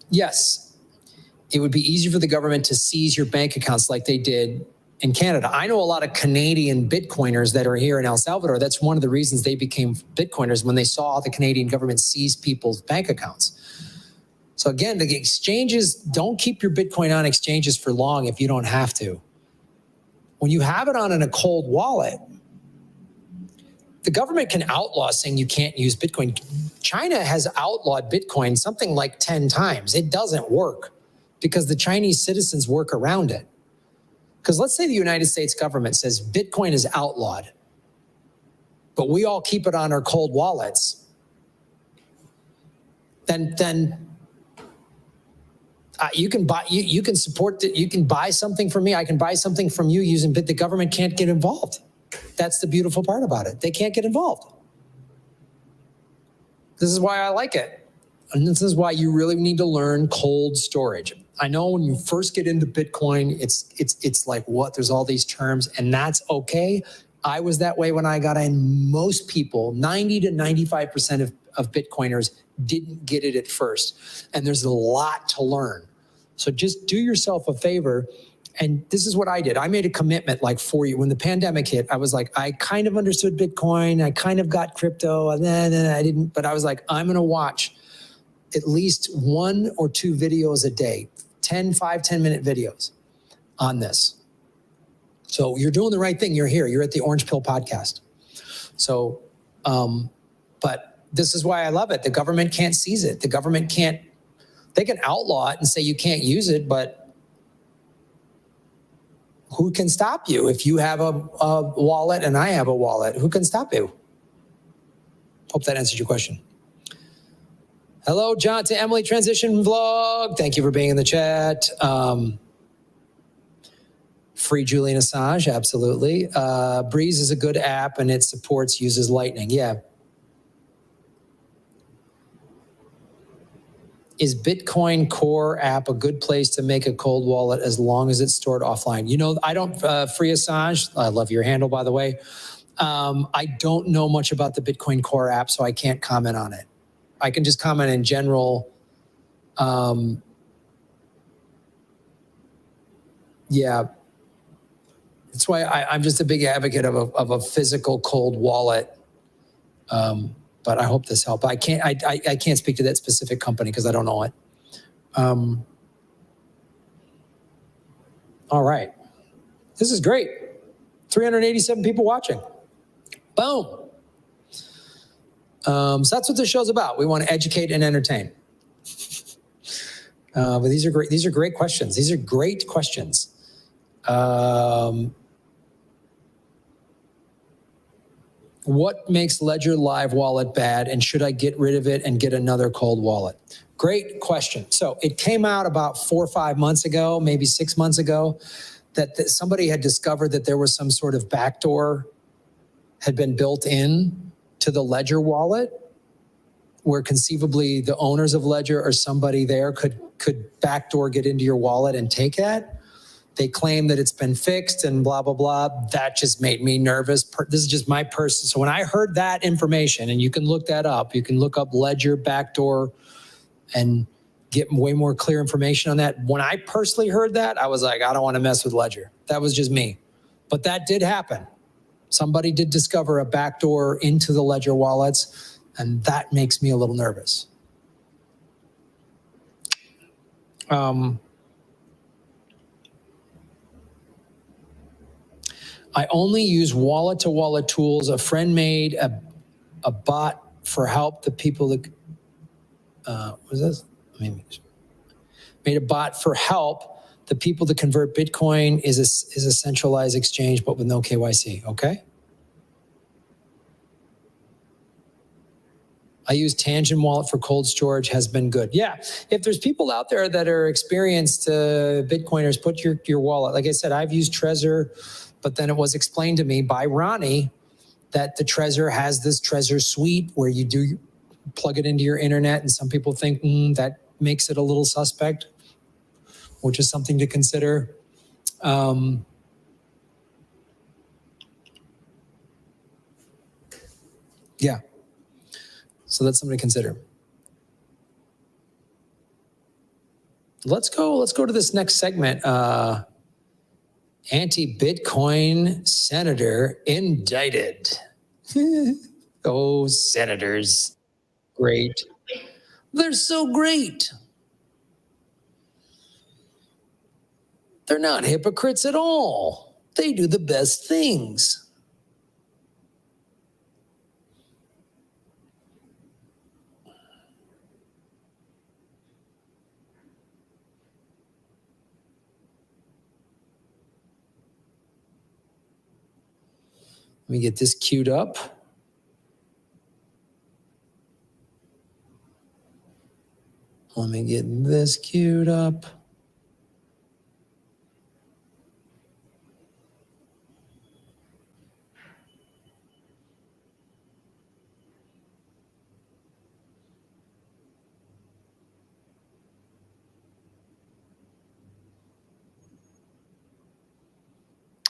Speaker 1: yes, it would be easy for the government to seize your bank accounts like they did in Canada. I know a lot of Canadian Bitcoiners that are here in El Salvador. That's one of the reasons they became Bitcoiners, when they saw the Canadian government seize people's bank accounts. So again, the exchanges, don't keep your Bitcoin on exchanges for long if you don't have to. When you have it on in a cold wallet, the government can outlaw saying you can't use Bitcoin. China has outlawed Bitcoin something like 10 times. It doesn't work because the Chinese citizens work around it. Because let's say the United States government says Bitcoin is outlawed, but we all keep it on our cold wallets. Then you can buy, you can support, you can buy something from me. I can buy something from you using Bit. The government can't get involved. That's the beautiful part about it. They can't get involved. This is why I like it. And this is why you really need to learn cold storage. I know when you first get into Bitcoin, it's like, what? There's all these terms, and that's okay. I was that way when I got in. Most people, 90 to 95% of Bitcoiners didn't get it at first. And there's a lot to learn. So just do yourself a favor. And this is what I did. I made a commitment like 4 years. When the pandemic hit, I was like, I kind of understood Bitcoin. I kind of got crypto, and then I didn't. But I was like, I'm going to watch at least 1 or 2 videos a day, 5-10 minute videos on this. So you're doing the right thing. You're here. You're at the Orange Pill podcast. So, but this is why I love it. The government can't seize it. The government can't, they can outlaw it and say you can't use it, but who can stop you? If you have a wallet and I have a wallet, who can stop you? Hope that answered your question. Hello, John to Emily Transition Vlog. Thank you for being in the chat. Free Julian Assange, absolutely. Breeze is a good app and it supports, uses Lightning. Yeah. Is Bitcoin Core app a good place to make a cold wallet as long as it's stored offline? You know, I don't, Free Assange, I love your handle, by the way. I don't know much about the Bitcoin Core app, so I can't comment on it. I can just comment in general. Yeah. That's why I'm just a big advocate of a physical cold wallet. But I hope this helped. I can't speak to that specific company because I don't know it. All right. This is great. 387 people watching. Boom. So that's what this show's about. We want to educate and entertain. But these are great. These are great questions. These are great questions. What makes Ledger Live Wallet bad, and should I get rid of it and get another cold wallet? Great question. So it came out about 4 or 5 months ago, maybe 6 months ago, that somebody had discovered that there was some sort of backdoor had been built in to the Ledger wallet, where conceivably the owners of Ledger or somebody there could backdoor get into your wallet and take that. They claim that it's been fixed and blah, blah, blah. That just made me nervous. This is just my person. So when I heard that information, and you can look that up, you can look up Ledger backdoor and get way more clear information on that. When I personally heard that, I was like, I don't want to mess with Ledger. That was just me. But that did happen. Somebody did discover a backdoor into the Ledger wallets, and that makes me a little nervous. I only use wallet-to-wallet tools. A friend made a bot for help the people that, what is this? Made a bot for help the people that convert Bitcoin is a centralized exchange, but with no KYC, okay? I use Tangent Wallet for cold storage, has been good. Yeah, if there's people out there that are experienced Bitcoiners, put your wallet. Like I said, I've used Trezor, but then it was explained to me by Ronnie that the Trezor has this Trezor suite where you do plug it into your internet, and some people think that makes it a little suspect, which is something to consider. Yeah. So that's something to consider. Let's go to this next segment. Anti-Bitcoin senator indicted. Oh, senators. Great. They're so great. They're not hypocrites at all. They do the best things. Let me get this queued up. Let me get this queued up.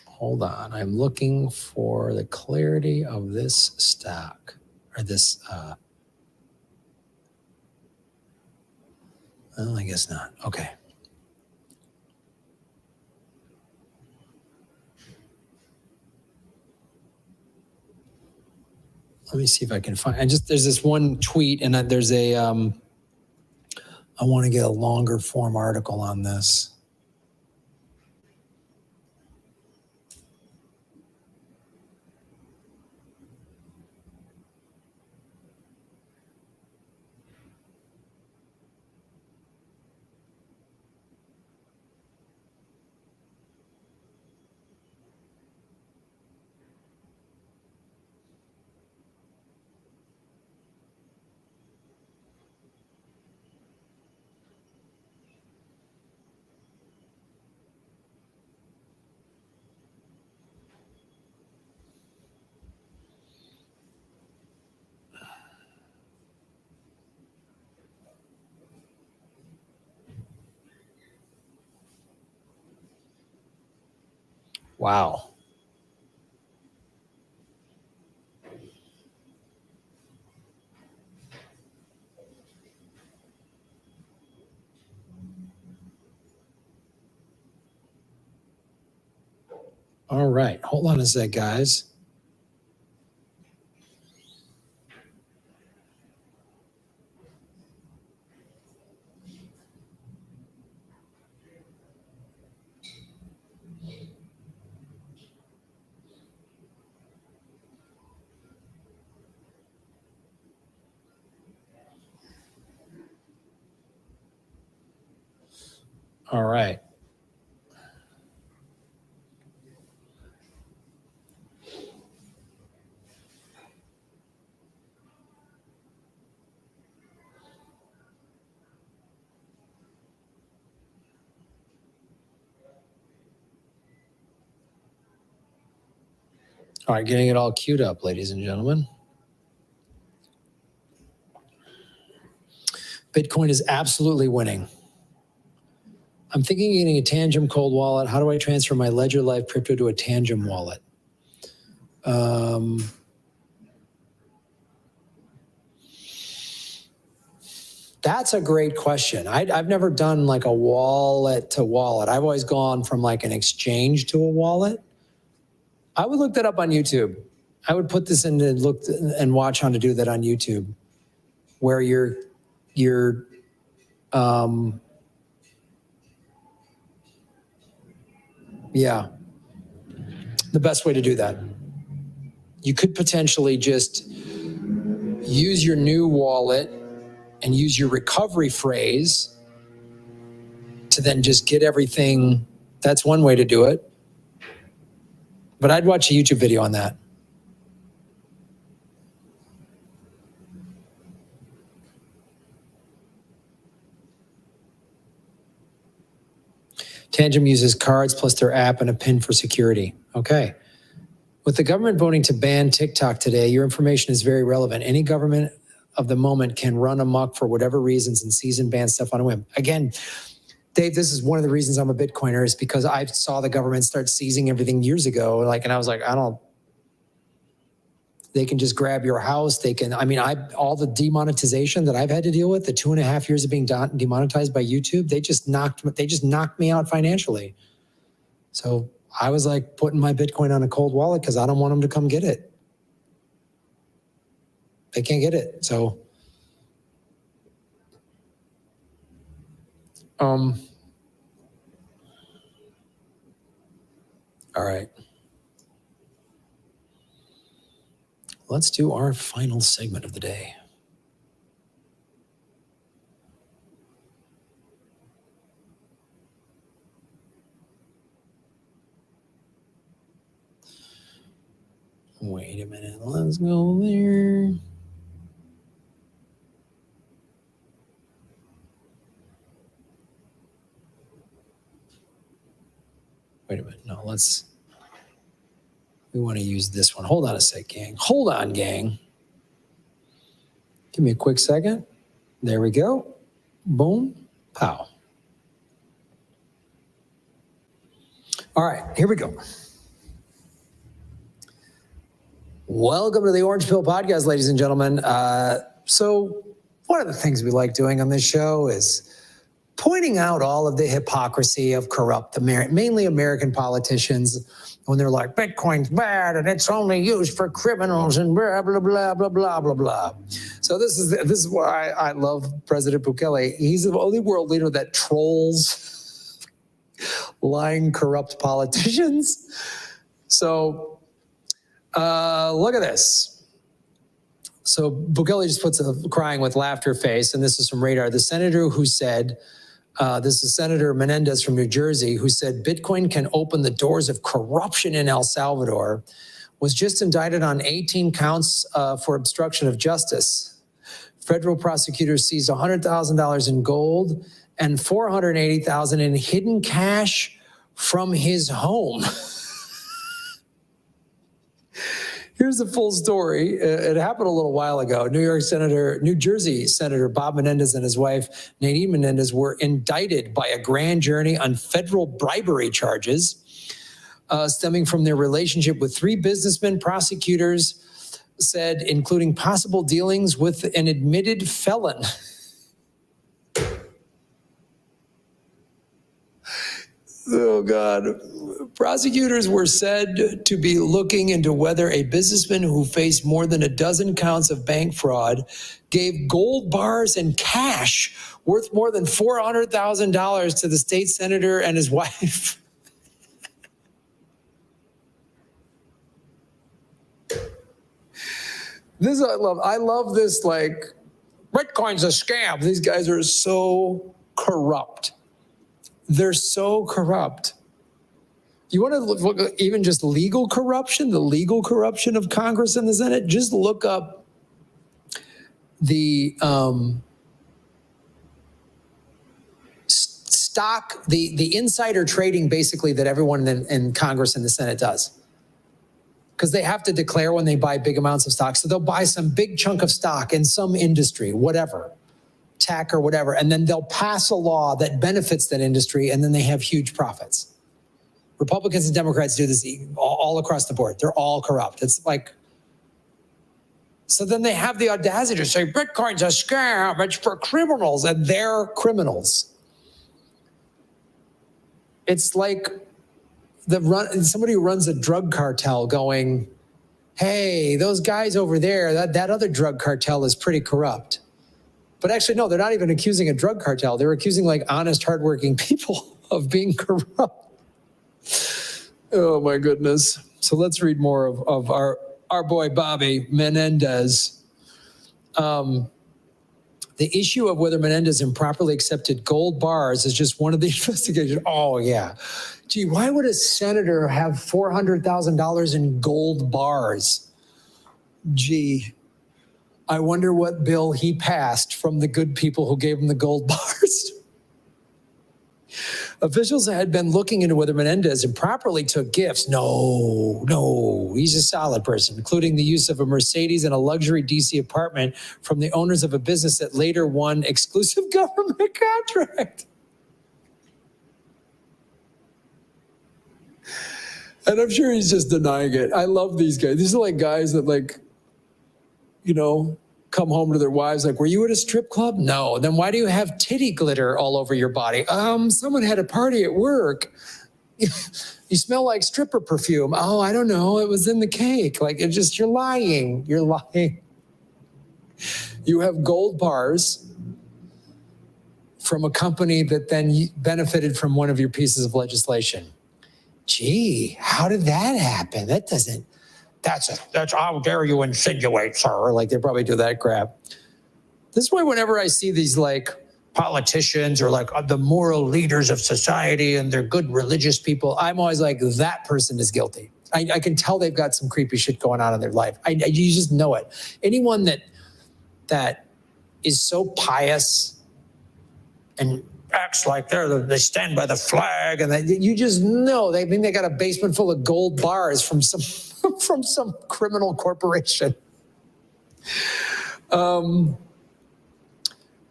Speaker 1: Hold on, I'm looking for the clarity of this stock, or this, well, I guess not. Okay. Let me see if I can find, there's this one tweet, and then there's a, I want to get a longer form article on this. Wow. All right, hold on a sec, guys. All right. All right, getting it all queued up, ladies and gentlemen. Bitcoin is absolutely winning. I'm thinking of getting a Tangem cold wallet. How do I transfer my Ledger Live crypto to a Tangem wallet? That's a great question. I've never done like a wallet to wallet. I've always gone from like an exchange to a wallet. I would look that up on YouTube. I would put this in and look and watch how to do that on YouTube, where you're yeah, the best way to do that. You could potentially just use your new wallet and use your recovery phrase to then just get everything. That's one way to do it. But I'd watch a YouTube video on that. Tangem uses cards plus their app and a PIN for security. Okay. With the government voting to ban TikTok today, your information is very relevant. Any government of the moment can run amok for whatever reasons and seize and ban stuff on a whim. Again, Dave, this is one of the reasons I'm a Bitcoiner, is because I saw the government start seizing everything years ago. And I was like, they can just grab your house. They can, all the demonetization that I've had to deal with, the 2.5 years of being demonetized by YouTube, they just knocked me out financially. So I was like putting my Bitcoin on a cold wallet because I don't want them to come get it. They can't get it. So, all right. Let's do our final segment of the day. Wait a minute. Let's go there. Wait a minute. No, we want to use this one. Hold on a sec, gang. Hold on, gang. Give me a quick second. There we go. Boom. Pow. All right, here we go. Welcome to the Orange Pill Podcast, ladies and gentlemen. So one of the things we like doing on this show is pointing out all of the hypocrisy of corrupt, mainly American politicians, when they're like, Bitcoin's bad and it's only used for criminals and blah, blah, blah, blah, blah, blah, blah. So this is why I love President Bukele. He's the only world leader that trolls lying, corrupt politicians. So look at this. So Bukele just puts a crying with laughter face, and this is from Radar. The senator who said, this is Senator Menendez from New Jersey, who said Bitcoin can open the doors of corruption in El Salvador, was just indicted on 18 counts for obstruction of justice. Federal prosecutors seized $100,000 in gold and $480,000 in hidden cash from his home. Here's the full story. It happened a little while ago. New Jersey Senator Bob Menendez and his wife, Nadine Menendez, were indicted by a grand jury on federal bribery charges stemming from their relationship with three businessmen. Prosecutors said, including possible dealings with an admitted felon. Oh, God. Prosecutors were said to be looking into whether a businessman who faced more than a dozen counts of bank fraud gave gold bars and cash worth more than $400,000 to the state senator and his wife. This I love this, like, Bitcoin's a scam. These guys are so corrupt. They're so corrupt. You want to look at even just legal corruption, the legal corruption of Congress and the Senate? Just look up the stock, the insider trading, basically, that everyone in Congress and the Senate does. Because they have to declare when they buy big amounts of stock. So they'll buy some big chunk of stock in some industry, whatever, tech or whatever, and then they'll pass a law that benefits that industry, and then they have huge profits. Republicans and Democrats do this all across the board. They're all corrupt. It's like, so then they have the audacity to say, Bitcoin's a scam, it's for criminals, and they're criminals. It's like somebody who runs a drug cartel going, hey, those guys over there, that other drug cartel is pretty corrupt. But actually, no, they're not even accusing a drug cartel. They're accusing like honest, hardworking people of being corrupt. Oh my goodness. So let's read more of our boy Bobby Menendez. The issue of whether Menendez improperly accepted gold bars is just one of the investigations. Oh yeah. Gee, why would a senator have $400,000 in gold bars? Gee, I wonder what bill he passed from the good people who gave him the gold bars. Officials had been looking into whether Menendez improperly took gifts. No, he's a solid person, including the use of a Mercedes and a luxury DC apartment from the owners of a business that later won exclusive government contract. And I'm sure he's just denying it. I love these guys. These are like guys that, like, you know, come home to their wives like, were you at a strip club? No. Then why do you have titty glitter all over your body? Someone had a party at work. You smell like stripper perfume. Oh, I don't know. It was in the cake. Like, it just, you're lying. You're lying. You have gold bars from a company that then benefited from one of your pieces of legislation. Gee, how did that happen? That's how dare you insinuate, sir? Like, they probably do that crap. This is why whenever I see these like politicians or like the moral leaders of society and they're good religious people, I'm always like, that person is guilty. I can tell they've got some creepy shit going on in their life. You just know it. Anyone that is so pious and acts like they stand by the flag, and you just know they think they got a basement full of gold bars from some criminal corporation.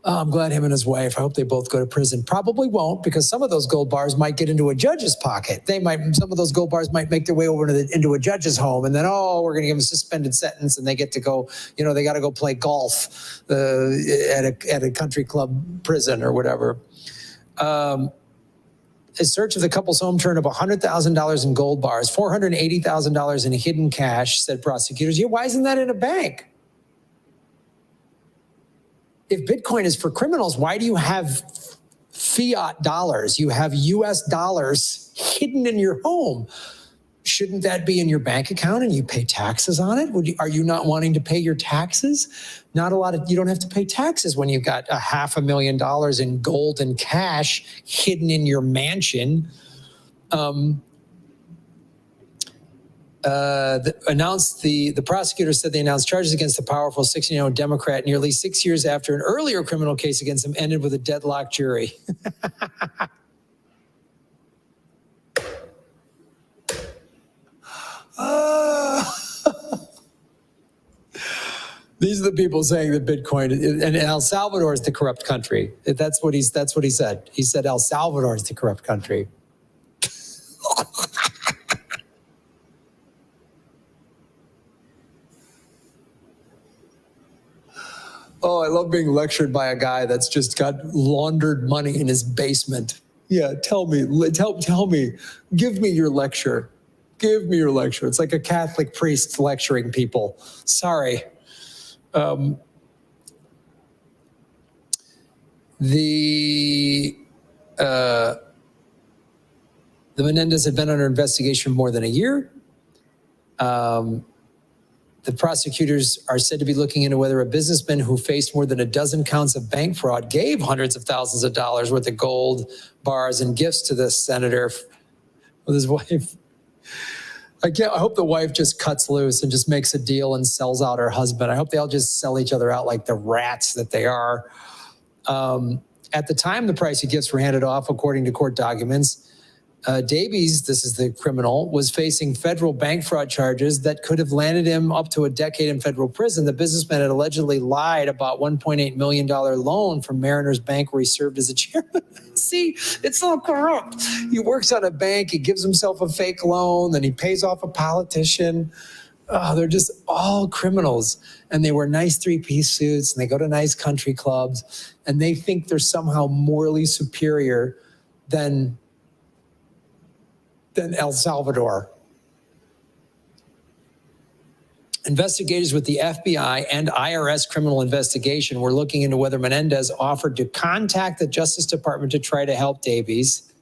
Speaker 1: I'm glad him and his wife, I hope they both go to prison. Probably won't, because some of those gold bars might get into a judge's pocket. Some of those gold bars might make their way over into a judge's home, and then, we're going to give them a suspended sentence, and they get to go, they got to go play golf at a country club prison or whatever. A search of the couple's home turned up $100,000 in gold bars, $480,000 in hidden cash, said prosecutors. Yeah, why isn't that in a bank? If Bitcoin is for criminals, why do you have fiat dollars? You have US dollars hidden in your home. Shouldn't that be in your bank account and you pay taxes on it? Are you not wanting to pay your taxes? You don't have to pay taxes when you've got $500,000 in gold and cash hidden in your mansion. The prosecutor said they announced charges against the powerful 16-year-old Democrat nearly 6 years after an earlier criminal case against him ended with a deadlocked jury. These are the people saying that Bitcoin and El Salvador is the corrupt country. That's what he said. He said El Salvador is the corrupt country. Oh, I love being lectured by a guy that's just got laundered money in his basement. Yeah, tell me, give me your lecture. Give me your lecture. It's like a Catholic priest lecturing people. Sorry. The Menendez had been under investigation for more than a year. The prosecutors are said to be looking into whether a businessman who faced more than a dozen counts of bank fraud gave hundreds of thousands of dollars worth of gold bars and gifts to the senator with his wife. I hope the wife just cuts loose and just makes a deal and sells out her husband. I hope they all just sell each other out like the rats that they are. At the time the price of gifts were handed off, according to court documents, Davies, this is the criminal, was facing federal bank fraud charges that could have landed him up to a decade in federal prison. The businessman had allegedly lied about $1.8 million loan from Mariners Bank where he served as a chairman. See, it's all corrupt. He works at a bank, he gives himself a fake loan, then he pays off a politician. Oh, they're just all criminals. And they wear nice three-piece suits and they go to nice country clubs and they think they're somehow morally superior than El Salvador. Investigators with the FBI and IRS criminal investigation were looking into whether Menendez offered to contact the Justice Department to try to help Davies.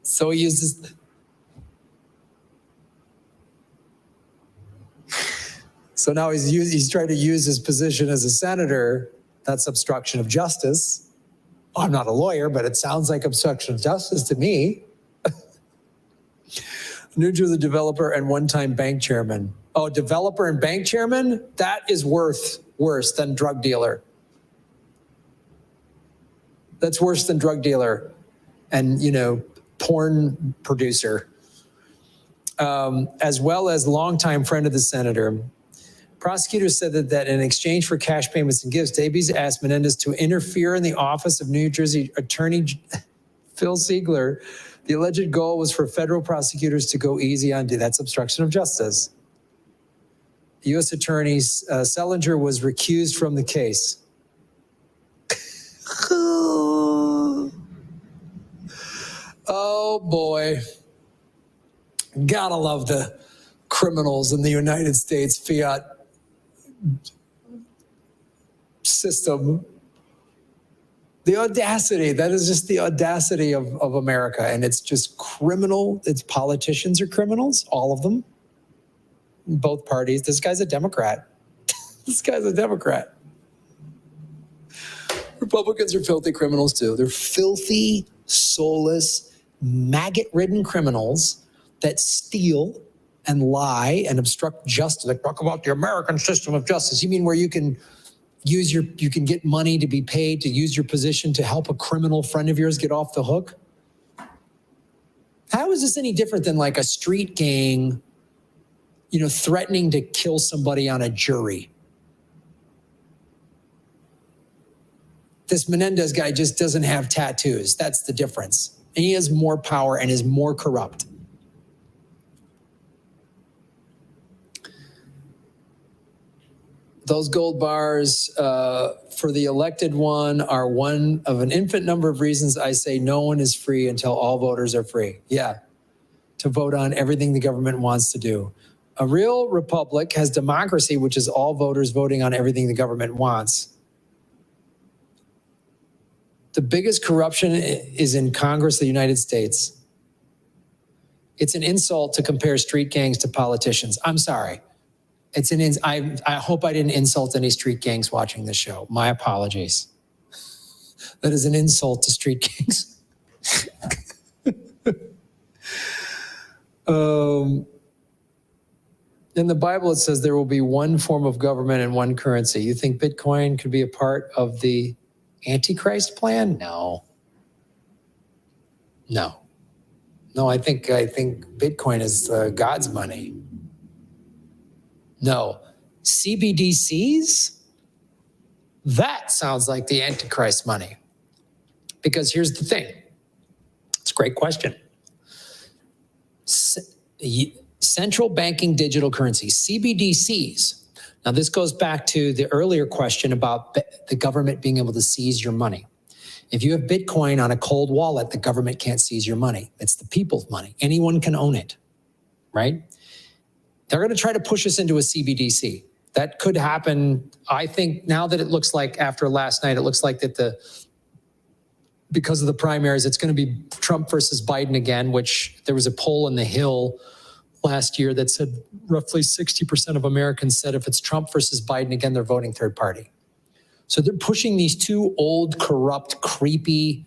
Speaker 1: So he uses... So now he's trying to use his position as a senator. That's obstruction of justice. I'm not a lawyer, but it sounds like obstruction of justice to me. New Jersey developer and one-time bank chairman. Oh, developer and bank chairman? That is worse than drug dealer. That's worse than drug dealer and, porn producer. As well as longtime friend of the senator. Prosecutors said that in exchange for cash payments and gifts, Davies asked Menendez to interfere in the office of New Jersey Attorney Phil Ziegler. The alleged goal was for federal prosecutors to go easy on, that's obstruction of justice. The U.S. Attorney Selinger was recused from the case. Oh boy. Gotta love the criminals in the United States fiat system. The audacity, that is just the audacity of America. And it's just criminal. Its politicians are criminals, all of them, both parties. This guy's a Democrat. This guy's a Democrat. Republicans are filthy criminals too. They're filthy, soulless, maggot-ridden criminals that steal and lie and obstruct justice. Like, talk about the American system of justice. You mean where you can you can get money to be paid to use your position to help a criminal friend of yours get off the hook? How is this any different than like a street gang, threatening to kill somebody on a jury? This Menendez guy just doesn't have tattoos. That's the difference. And he has more power and is more corrupt. Those gold bars for the elected one are one of an infinite number of reasons I say no one is free until all voters are free. Yeah, to vote on everything the government wants to do. A real republic has democracy, which is all voters voting on everything the government wants. The biggest corruption is in Congress of the United States. It's an insult to compare street gangs to politicians. I'm sorry. I hope I didn't insult any street gangs watching this show. My apologies. That is an insult to street gangs. In the Bible, it says there will be one form of government and one currency. You think Bitcoin could be a part of the Antichrist plan? No. No, I think Bitcoin is God's money. No. CBDCs? That sounds like the Antichrist money. Because here's the thing. It's a great question. Central banking digital currency, CBDCs. Now, this goes back to the earlier question about the government being able to seize your money. If you have Bitcoin on a cold wallet, the government can't seize your money. It's the people's money. Anyone can own it, right? They're going to try to push us into a CBDC. That could happen. I think now that it looks like after last night, it looks like that because of the primaries, it's going to be Trump versus Biden again, which there was a poll in the Hill last year that said roughly 60% of Americans said if it's Trump versus Biden again, they're voting third party. So they're pushing these two old, corrupt, creepy,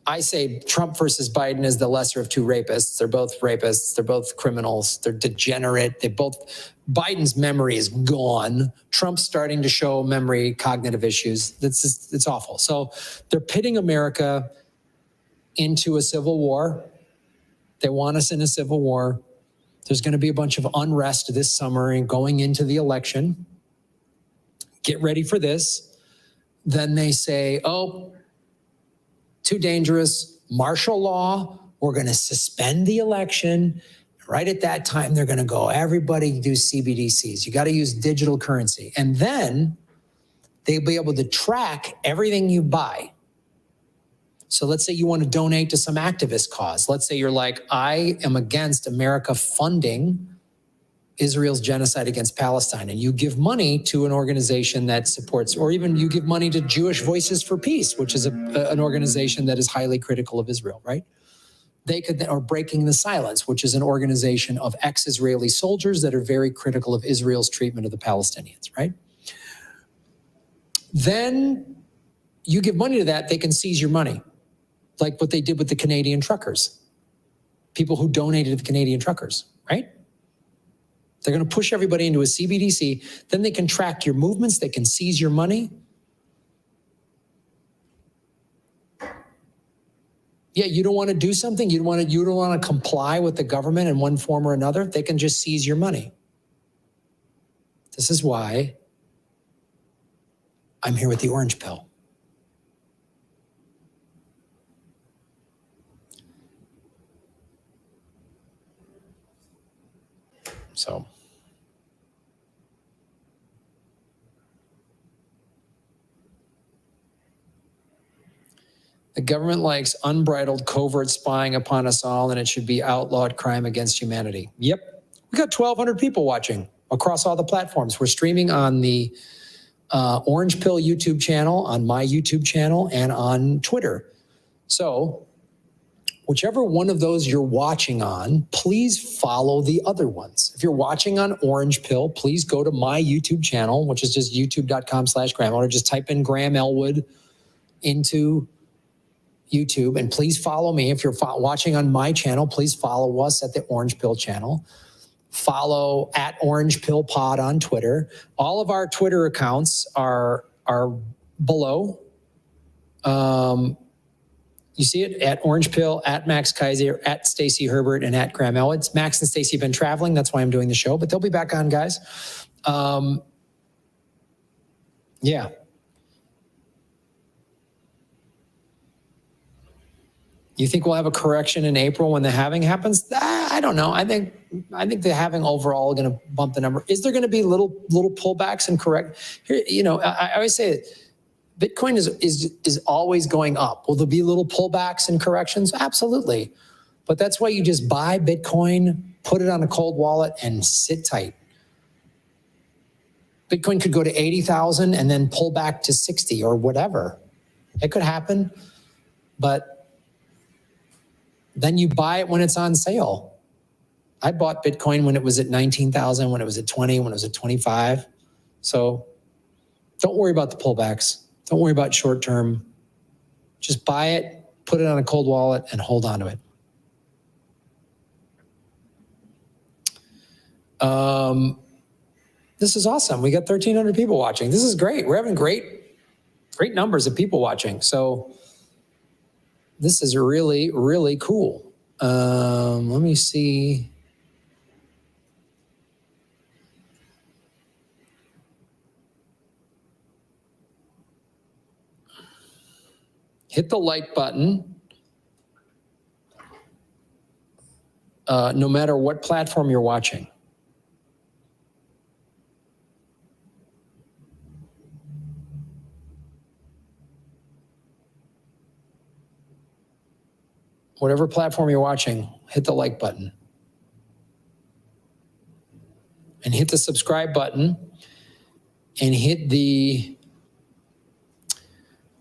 Speaker 1: I say Trump versus Biden is the lesser of two rapists. They're both rapists. They're both criminals. They're degenerate. Biden's memory is gone. Trump's starting to show cognitive issues. It's awful. So they're pitting America into a civil war. They want us in a civil war. There's going to be a bunch of unrest this summer and going into the election. Get ready for this. Then they say, oh, too dangerous, martial law, we're going to suspend the election. Right at that time, they're going to go, everybody do CBDCs. You got to use digital currency. And then they'll be able to track everything you buy. So let's say you want to donate to some activist cause. Let's say you're like, I am against America funding Israel's genocide against Palestine, and you give money to an organization that supports, or even you give money to Jewish Voices for Peace, which is an organization that is highly critical of Israel, right? They could, or Breaking the Silence, which is an organization of ex-Israeli soldiers that are very critical of Israel's treatment of the Palestinians, right? Then you give money to that, they can seize your money, like what they did with the Canadian truckers, people who donated to the Canadian truckers, right? They're going to push everybody into a CBDC. Then they can track your movements. They can seize your money. Yeah, you don't want to do something. You don't want to comply with the government in one form or another. They can just seize your money. This is why I'm here with the orange pill. So. The government likes unbridled covert spying upon us all, and it should be outlawed crime against humanity. Yep. We got 1,200 people watching across all the platforms. We're streaming on the Orange Pill YouTube channel, on my YouTube channel, and on Twitter. So whichever one of those you're watching on, please follow the other ones. If you're watching on Orange Pill, please go to my YouTube channel, which is just youtube.com/Graham, or just type in Graham Elwood into YouTube, and please follow me. If you're watching on my channel, please follow us at the Orange Pill channel. Follow at Orange Pill Pod on Twitter. All of our Twitter accounts are below. You see it at Orange Pill, at Max Kaiser, at Stacey Herbert, and at Graham Elwood. Max and Stacey have been traveling. That's why I'm doing the show, but they'll be back on, guys. Yeah. You think we'll have a correction in April when the halving happens? I don't know. I think the halving overall going to bump the number. Is there going to be little pullbacks and correct? Here, you know, I always say Bitcoin is always going up. Will there be little pullbacks and corrections? Absolutely. But that's why you just buy Bitcoin, put it on a cold wallet, and sit tight. Bitcoin could go to 80,000 and then pull back to 60 or whatever. It could happen, but then you buy it when it's on sale. I bought Bitcoin when it was at 19,000, when it was at 20, when it was at 25. So don't worry about the pullbacks. Don't worry about short term. Just buy it, put it on a cold wallet, and hold on to it. This is awesome. We got 1,300 people watching. This is great. We're having great numbers of people watching. So this is really, really cool. Let me see. Hit the like button. No matter what platform you're watching. Whatever platform you're watching, hit the like button. And hit the subscribe button. And hit the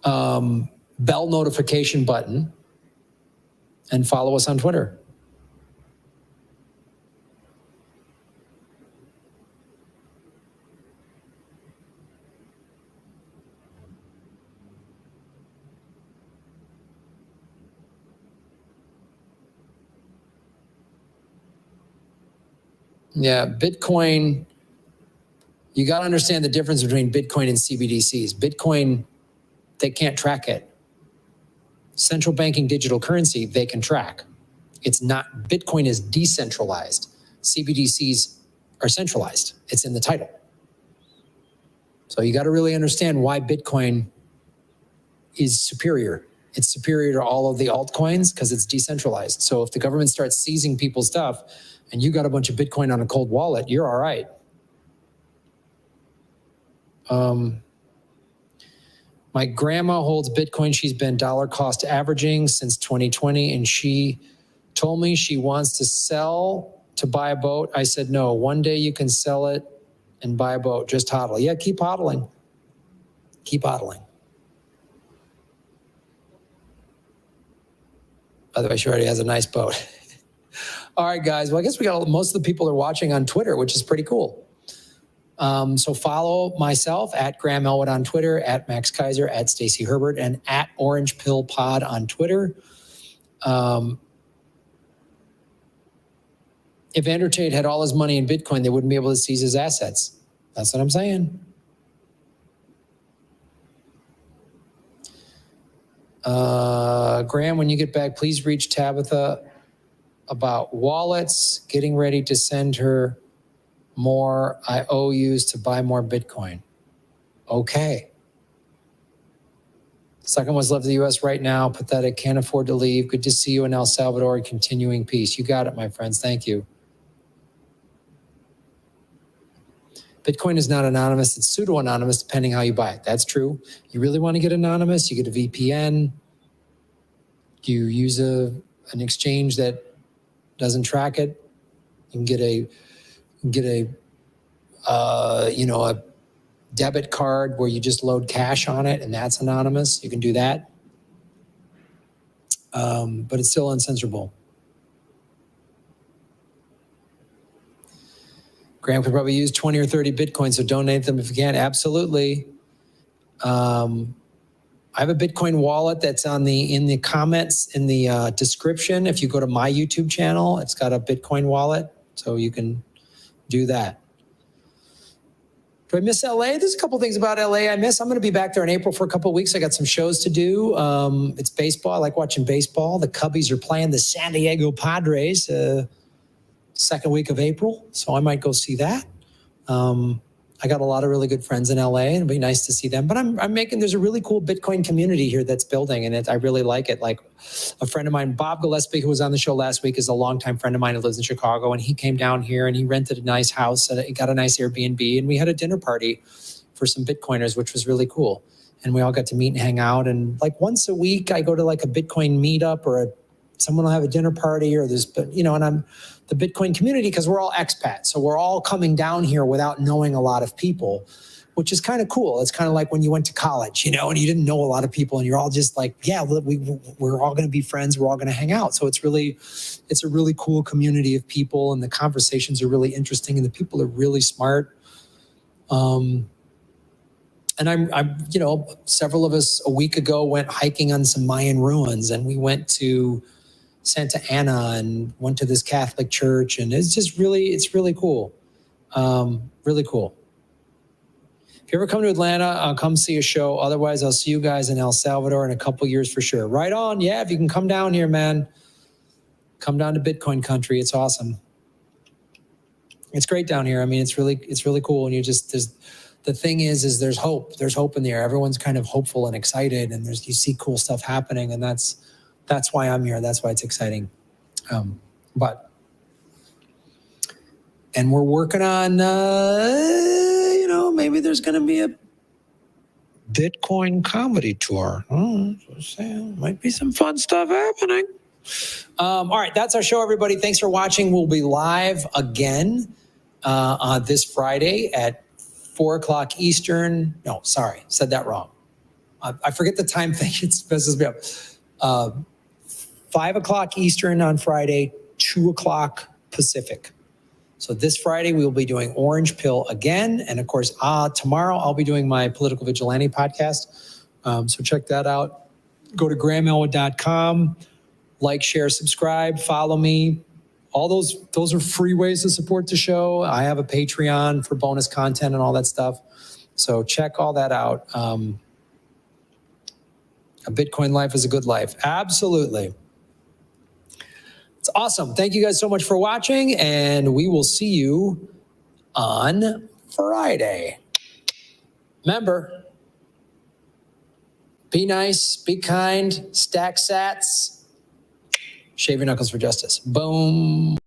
Speaker 1: bell notification button. And follow us on Twitter. Yeah, Bitcoin, you got to understand the difference between Bitcoin and CBDCs. Bitcoin, they can't track it. Central banking digital currency, they can track. It's not, Bitcoin is decentralized. CBDCs are centralized. It's in the title. So you got to really understand why Bitcoin is superior. It's superior to all of the altcoins because it's decentralized. So if the government starts seizing people's stuff, and you got a bunch of Bitcoin on a cold wallet, you're all right. My grandma holds Bitcoin. She's been dollar cost averaging since 2020, and she told me she wants to sell to buy a boat. I said, no, one day you can sell it and buy a boat. Just hodl. Yeah, keep hodling. Keep hodling. By the way, she already has a nice boat. All right, guys. Well, I guess we got most of the people are watching on Twitter, which is pretty cool. So follow myself at Graham Elwood on Twitter, at Max Kaiser, at Stacey Herbert, and at Orange Pill Pod on Twitter. If Andrew Tate had all his money in Bitcoin, they wouldn't be able to seize his assets. That's what I'm saying. Graham, when you get back, please reach Tabitha about wallets, getting ready to send her more IOUs to buy more Bitcoin. Okay. Second one's left the U.S. right now. Pathetic. Can't afford to leave. Good to see you in El Salvador. Continuing peace. You got it, my friends. Thank you. Bitcoin is not anonymous. It's pseudo-anonymous depending how you buy it. That's true. You really want to get anonymous, you get a VPN. you use an exchange that doesn't track it, you can get a debit card where you just load cash on it, and that's anonymous. You can do that, but it's still uncensorable. Graham could probably use 20 or 30 Bitcoin, so donate them if you can. Absolutely. I have a Bitcoin wallet that's in the comments in the description. If you go to my YouTube channel, it's got a Bitcoin wallet, so you can do that. Do I miss LA? There's a couple things about LA I miss. I'm going to be back there in April for a couple of weeks. I got some shows to do. It's baseball. I like watching baseball. The Cubbies are playing the San Diego Padres second week of April, so I might go see that. I got a lot of really good friends in LA, and it'd be nice to see them. But there's a really cool Bitcoin community here that's building, and I really like it. Like a friend of mine, Bob Gillespie, who was on the show last week, is a longtime friend of mine who lives in Chicago, and he came down here and he rented a nice house and he got a nice Airbnb, and we had a dinner party for some Bitcoiners, which was really cool. And we all got to meet and hang out. And like once a week, I go to like a Bitcoin meetup or someone will have a dinner party or and I'm the Bitcoin community because we're all expats. So we're all coming down here without knowing a lot of people, which is kind of cool. It's kind of like when you went to college, and you didn't know a lot of people and you're all just like, yeah, we're all going to be friends. We're all going to hang out. So it's a really cool community of people, and the conversations are really interesting and the people are really smart. And I'm several of us a week ago went hiking on some Mayan ruins, and we went to Santa Ana and went to this Catholic church, and it's really cool. Really cool. If you ever come to Atlanta, I'll come see a show. Otherwise, I'll see you guys in El Salvador in a couple years for sure. Right on. Yeah, if you can come down here, man. Come down to Bitcoin country. It's awesome. It's great down here. I mean, it's really cool. And the thing is there's hope. There's hope in the air. Everyone's kind of hopeful and excited, and you see cool stuff happening, and that's why I'm here. That's why it's exciting. And we're working on, maybe there's going to be a Bitcoin comedy tour. Might be some fun stuff happening. All right, that's our show, everybody. Thanks for watching. We'll be live again on this Friday at 4 o'clock Eastern. No, sorry, said that wrong. I forget the time thing. It messes me up. 5 o'clock Eastern on Friday, 2 o'clock Pacific. So this Friday, we will be doing Orange Pill again. And of course, tomorrow I'll be doing my Political Vigilante podcast. So check that out. Go to grahamelwood.com, like, share, subscribe, follow me. All those are free ways to support the show. I have a Patreon for bonus content and all that stuff. So check all that out. A Bitcoin life is a good life. Absolutely. It's awesome. Thank you guys so much for watching, and we will see you on Friday. Remember, be nice, be kind, stack sats, shave your knuckles for justice. Boom.